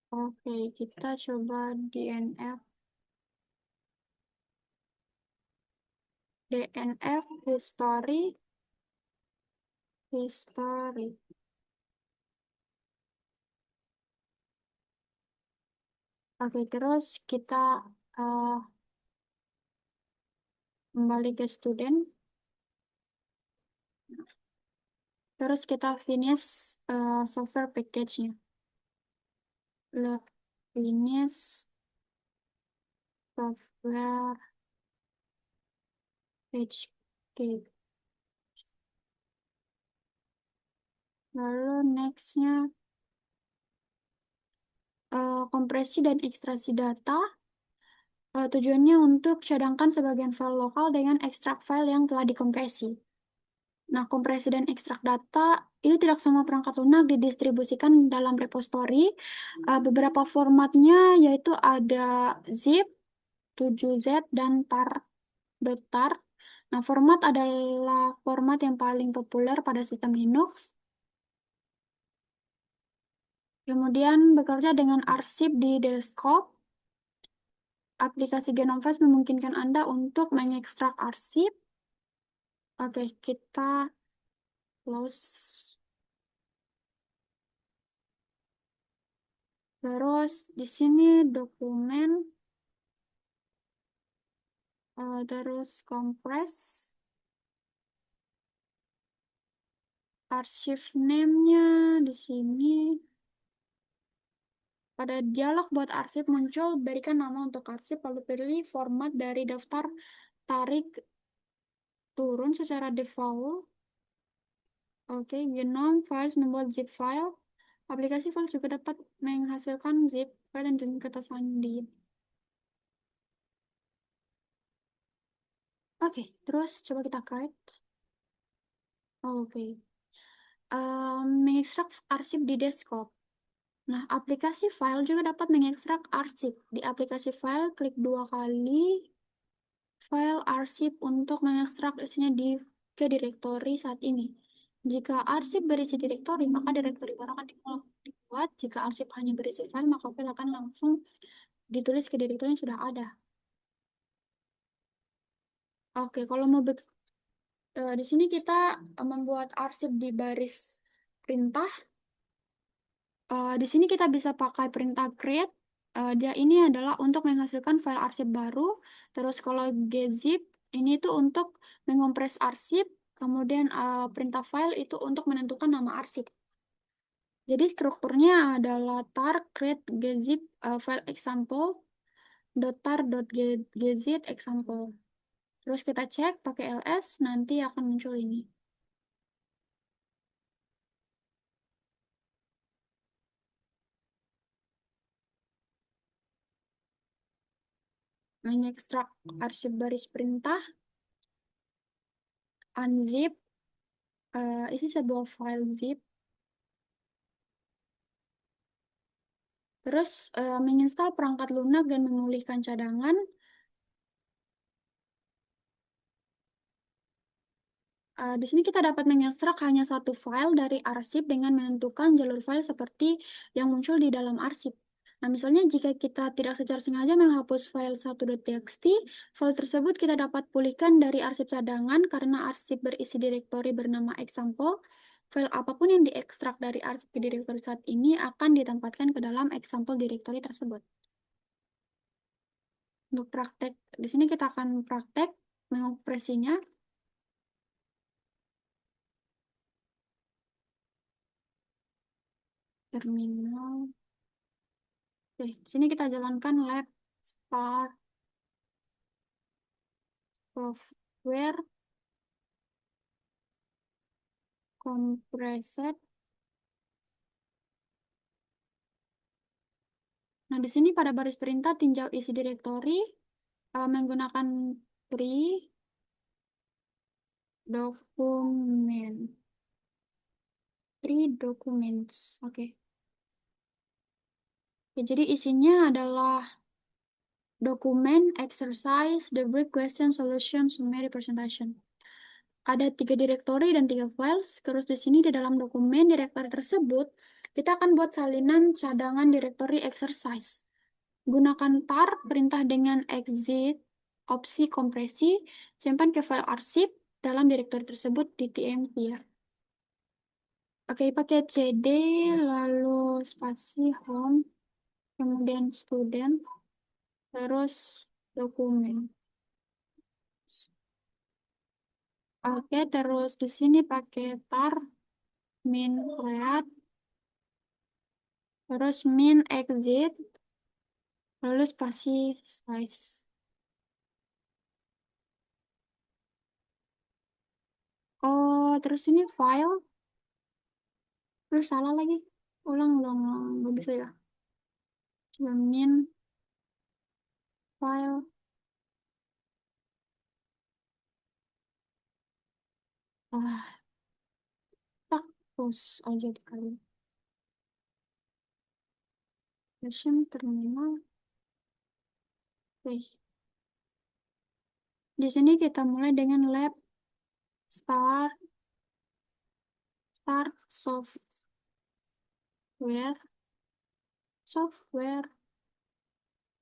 Oke, kita coba DNF history. Oke, terus kita eh, kembali ke student. Terus kita finish software package-nya. Finish software package. Lalu next-nya kompresi dan ekstraksi data. Tujuannya untuk cadangkan sebagian file lokal dengan ekstrak file yang telah dikompresi. Nah, kompresi dan ekstrak data itu tidak semua perangkat lunak didistribusikan dalam repository. Beberapa formatnya yaitu ada zip, 7z, dan tar. Nah, format adalah format yang paling populer pada sistem Linux. Kemudian bekerja dengan arsip di desktop. Aplikasi Genome Files memungkinkan Anda untuk mengekstrak arsip. Oke, kita close. Terus di sini dokumen, terus compress, archive name-nya di sini. Pada dialog buat arsip muncul, berikan nama untuk arsip, lalu pilih format dari daftar tarik turun secara default. Oke, Genome Files membuat zip file. Aplikasi file juga dapat menghasilkan zip file dan kata sandi. Oke, terus coba kita create. Oke. Mengekstrak arsip di desktop. Nah, aplikasi file juga dapat mengekstrak arsip. Di aplikasi file, klik 2 kali file arsip untuk mengekstrak isinya ke direktori saat ini. Jika arsip berisi direktori, maka direktori baru akan dibuat. Jika arsip hanya berisi file, maka file akan langsung ditulis ke direktori yang sudah ada. Oke, kalau mau di sini kita membuat arsip di baris perintah. Di sini kita bisa pakai perintah create. Dia ini adalah untuk menghasilkan file arsip baru. Terus kalau gzip ini tuh untuk mengompres arsip. Kemudian perintah file itu untuk menentukan nama arsip. Jadi strukturnya adalah tar create gzip file example tar gzip example. Terus kita cek pakai ls, nanti akan muncul ini. Mengekstrak arsip baris perintah, unzip, isi sebuah file zip, terus menginstal perangkat lunak dan memulihkan cadangan. Di sini kita dapat mengekstrak hanya satu file dari arsip dengan menentukan jalur file seperti yang muncul di dalam arsip. Nah, misalnya jika kita tidak secara sengaja menghapus file 1.txt, file tersebut kita dapat pulihkan dari arsip cadangan karena arsip berisi direktori bernama example. File apapun yang diekstrak dari arsip ke direktori saat ini akan ditempatkan ke dalam example direktori tersebut. Untuk praktek, di sini kita akan praktek mengoperasinya. Terminal. Oke, di sini kita jalankan lab start software compressed. Nah, di sini pada baris perintah tinjau isi direktori menggunakan tree dokumen. Tree documents. Oke. Oke, jadi isinya adalah dokumen, exercise, the break question, solution, summary, presentation. Ada 3 direktori dan 3 files. Terus di sini di dalam dokumen direktori tersebut, kita akan buat salinan cadangan direktori exercise. Gunakan tar, perintah dengan exit, opsi kompresi, simpan ke file arsip dalam direktori tersebut di tmp ya. Oke, pakai cd, lalu spasi home, kemudian student, terus dokumen. Oke, terus di sini pakai tar, min create, terus min exit, lalu spasi size. Oh, terus ini file, terus salah lagi. Ulang, ulang, ulang. Nggak bisa ya. Coba min file. Ah, tak, terus aja dikali. Version terminal. Oke. Di sini kita mulai dengan lab start, start software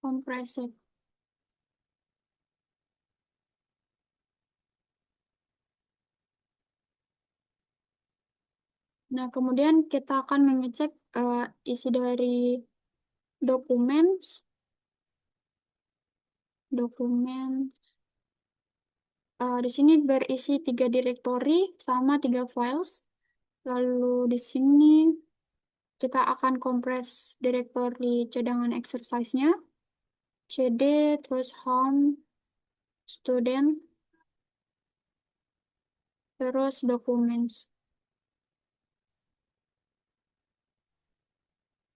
compressed. Nah, kemudian kita akan mengecek isi dari dokumen, dokumen. Di sini berisi 3 directory sama 3 files. Lalu di sini kita akan kompres directory cadangan exercise-nya, cd, terus home, student, terus documents.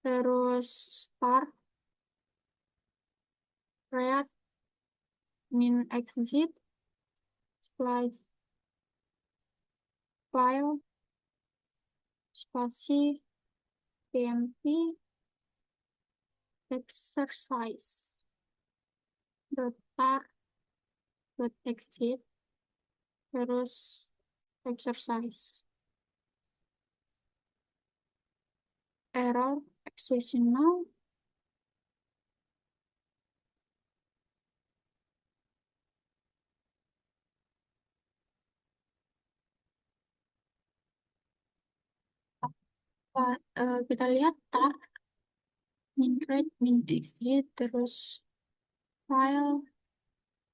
Terus start, react, min exit, slice, file, spasi, tmp, exercise, dot tar, dot exit, terus exercise. Error, exceptional, kita lihat tar, min read, min exit, terus file,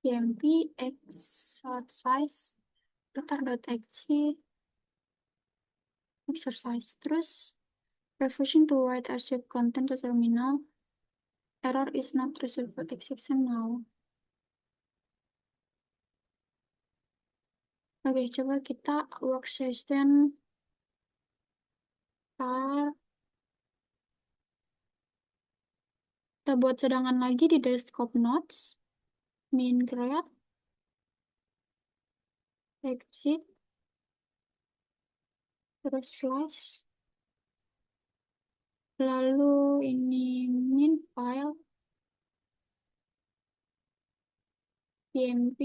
tmp, exercise, dot.exe, exercise, terus refusing to write archive content to terminal, error is not received but exception now. Oke, coba kita workstation tar. Kita buat cadangan lagi di desktop notes. Min create, exit, terus slash. Lalu ini min file, pmp,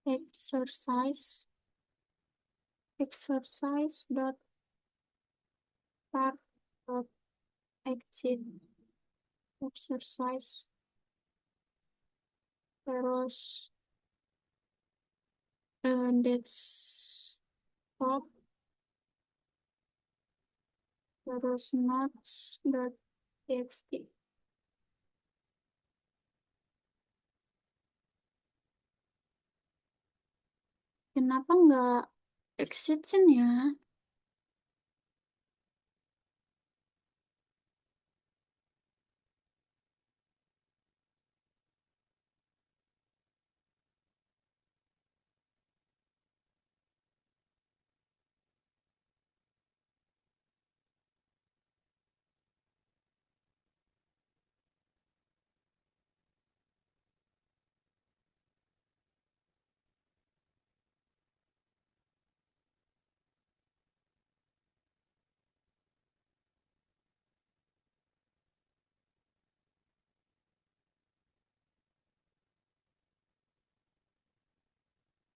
exercise, exercise dot start dot exit, exercise, terus desktop, terus notes dot txt. Kenapa nggak exception ya?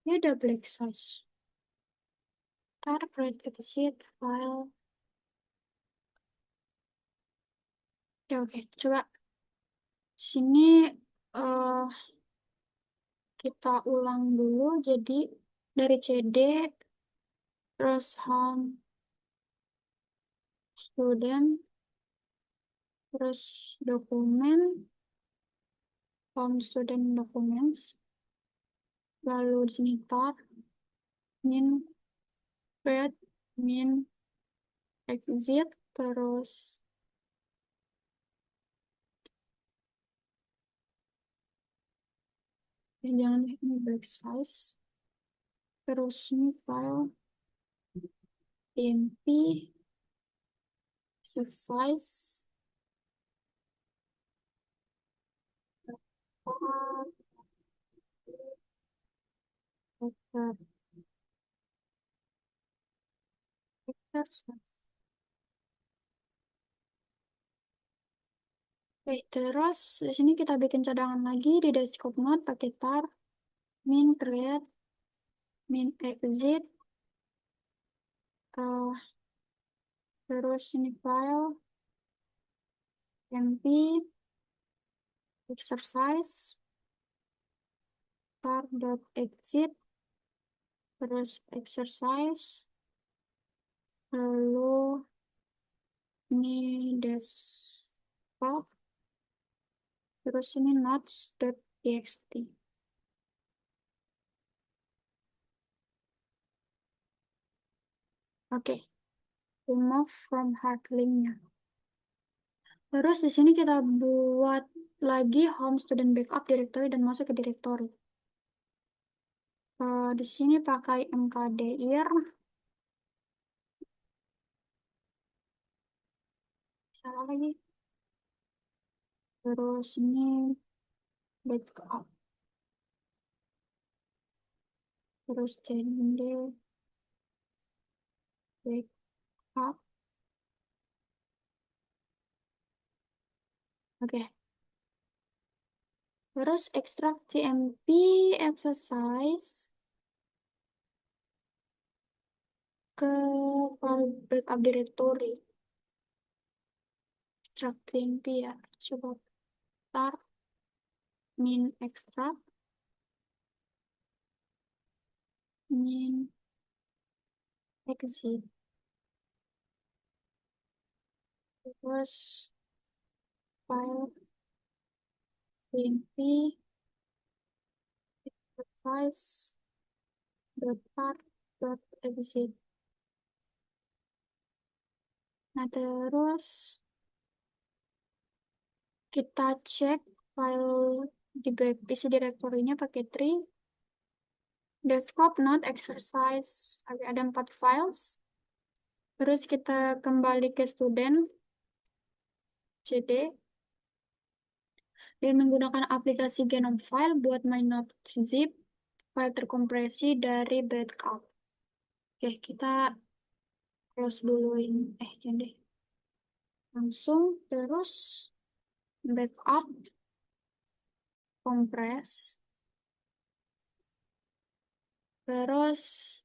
Ini udah black size. Ntar create exit file. Ya oke, coba sini eh kita ulang dulu. Jadi dari CD, terus home student, terus dokumen, home student documents, lalu di sini tab, min create, min exit, terus jangan ini black size, terus ini file pmp exercise, exercise. Oke, terus di sini kita bikin cadangan lagi di desktop note pakai tar, min create, min exit, eh, terus ini file mp exercise tar dot exit, terus exercise, lalu ini desktop, terus ini notes dot txt. Oke, remove from hard linknya. Terus di sini kita buat lagi home student backup directory dan masuk ke directory. Di sini pakai mkdir, salah lagi. Terus ini backup, terus cd backup. Oke. Terus ekstrak cmp exercise ke file backup directory. Ekstrak cmp ya. Coba tar min ekstrak min exit. Terus file cmp exercise dot tar dot exit. Nah, terus kita cek file di isi direktorinya pakai tree. Desktop note exercise. Ada 4 files. Terus kita kembali ke student. CD. Dan menggunakan aplikasi Genome File buat my.zip. File terkompresi dari backup. Oke, kita close dulu ini. Jadi langsung terus backup, compress, terus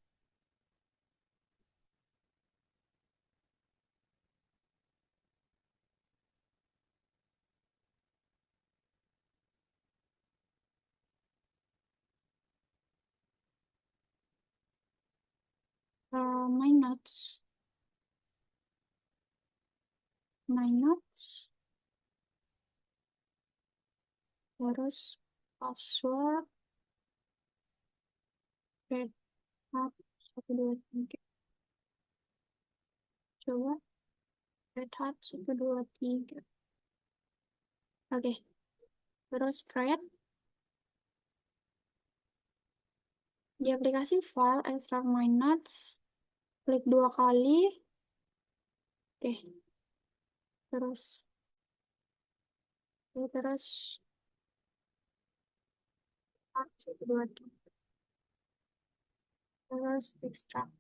my notes, my notes, terus password, backup, 1, 2, 3, coba, backup, 1, 2, 3. Oke, terus create di aplikasi file, extract my notes, klik 2 kali, oke, terus, terus, 1, 2, 3, terus extract.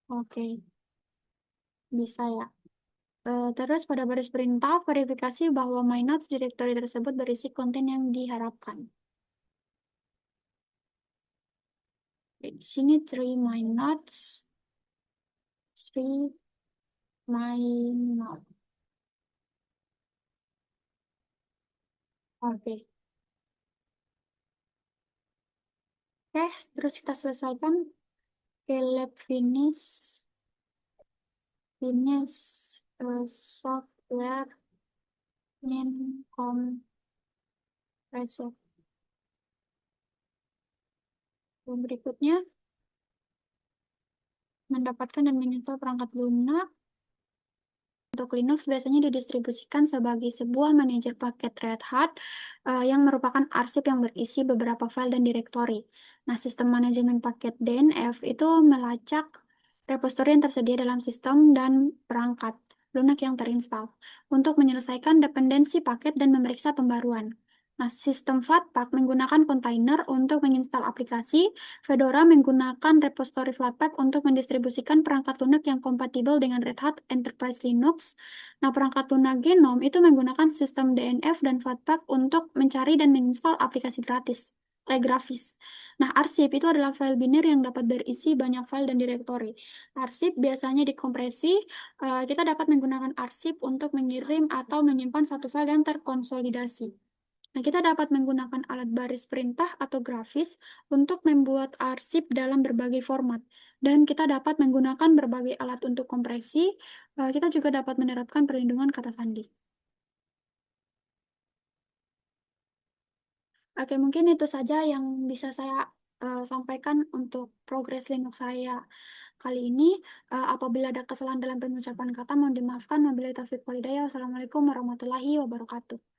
Oke, bisa ya. Terus pada baris perintah, verifikasi bahwa my notes directory tersebut berisi konten yang diharapkan. Di sini 3 my notes, 3 my notes. Oke. Terus kita selesaikan ke lab finish, software name compressor. Berikutnya, mendapatkan dan menginstal perangkat lunak. Untuk Linux biasanya didistribusikan sebagai sebuah manajer paket Red Hat yang merupakan arsip yang berisi beberapa file dan direktori. Nah, sistem manajemen paket DNF itu melacak repository yang tersedia dalam sistem dan perangkat lunak yang terinstal untuk menyelesaikan dependensi paket dan memeriksa pembaruan. Nah, sistem Flatpak menggunakan kontainer untuk menginstal aplikasi. Fedora menggunakan repository Flatpak untuk mendistribusikan perangkat lunak yang kompatibel dengan Red Hat Enterprise Linux. Nah, perangkat lunak Genome itu menggunakan sistem DNF dan Flatpak untuk mencari dan menginstal aplikasi grafis. Nah, arsip itu adalah file binary yang dapat berisi banyak file dan direktori. Arsip biasanya dikompresi. Kita dapat menggunakan arsip untuk mengirim atau menyimpan satu file yang terkonsolidasi. Nah, kita dapat menggunakan alat baris perintah atau grafis untuk membuat arsip dalam berbagai format. Dan kita dapat menggunakan berbagai alat untuk kompresi. Kita juga dapat menerapkan perlindungan kata sandi. Oke, mungkin itu saja yang bisa saya sampaikan untuk progres Linux saya kali ini. Apabila ada kesalahan dalam pengucapan kata, mohon dimaafkan. Wabillahi taufiq walhidayah. Wassalamualaikum warahmatullahi wabarakatuh.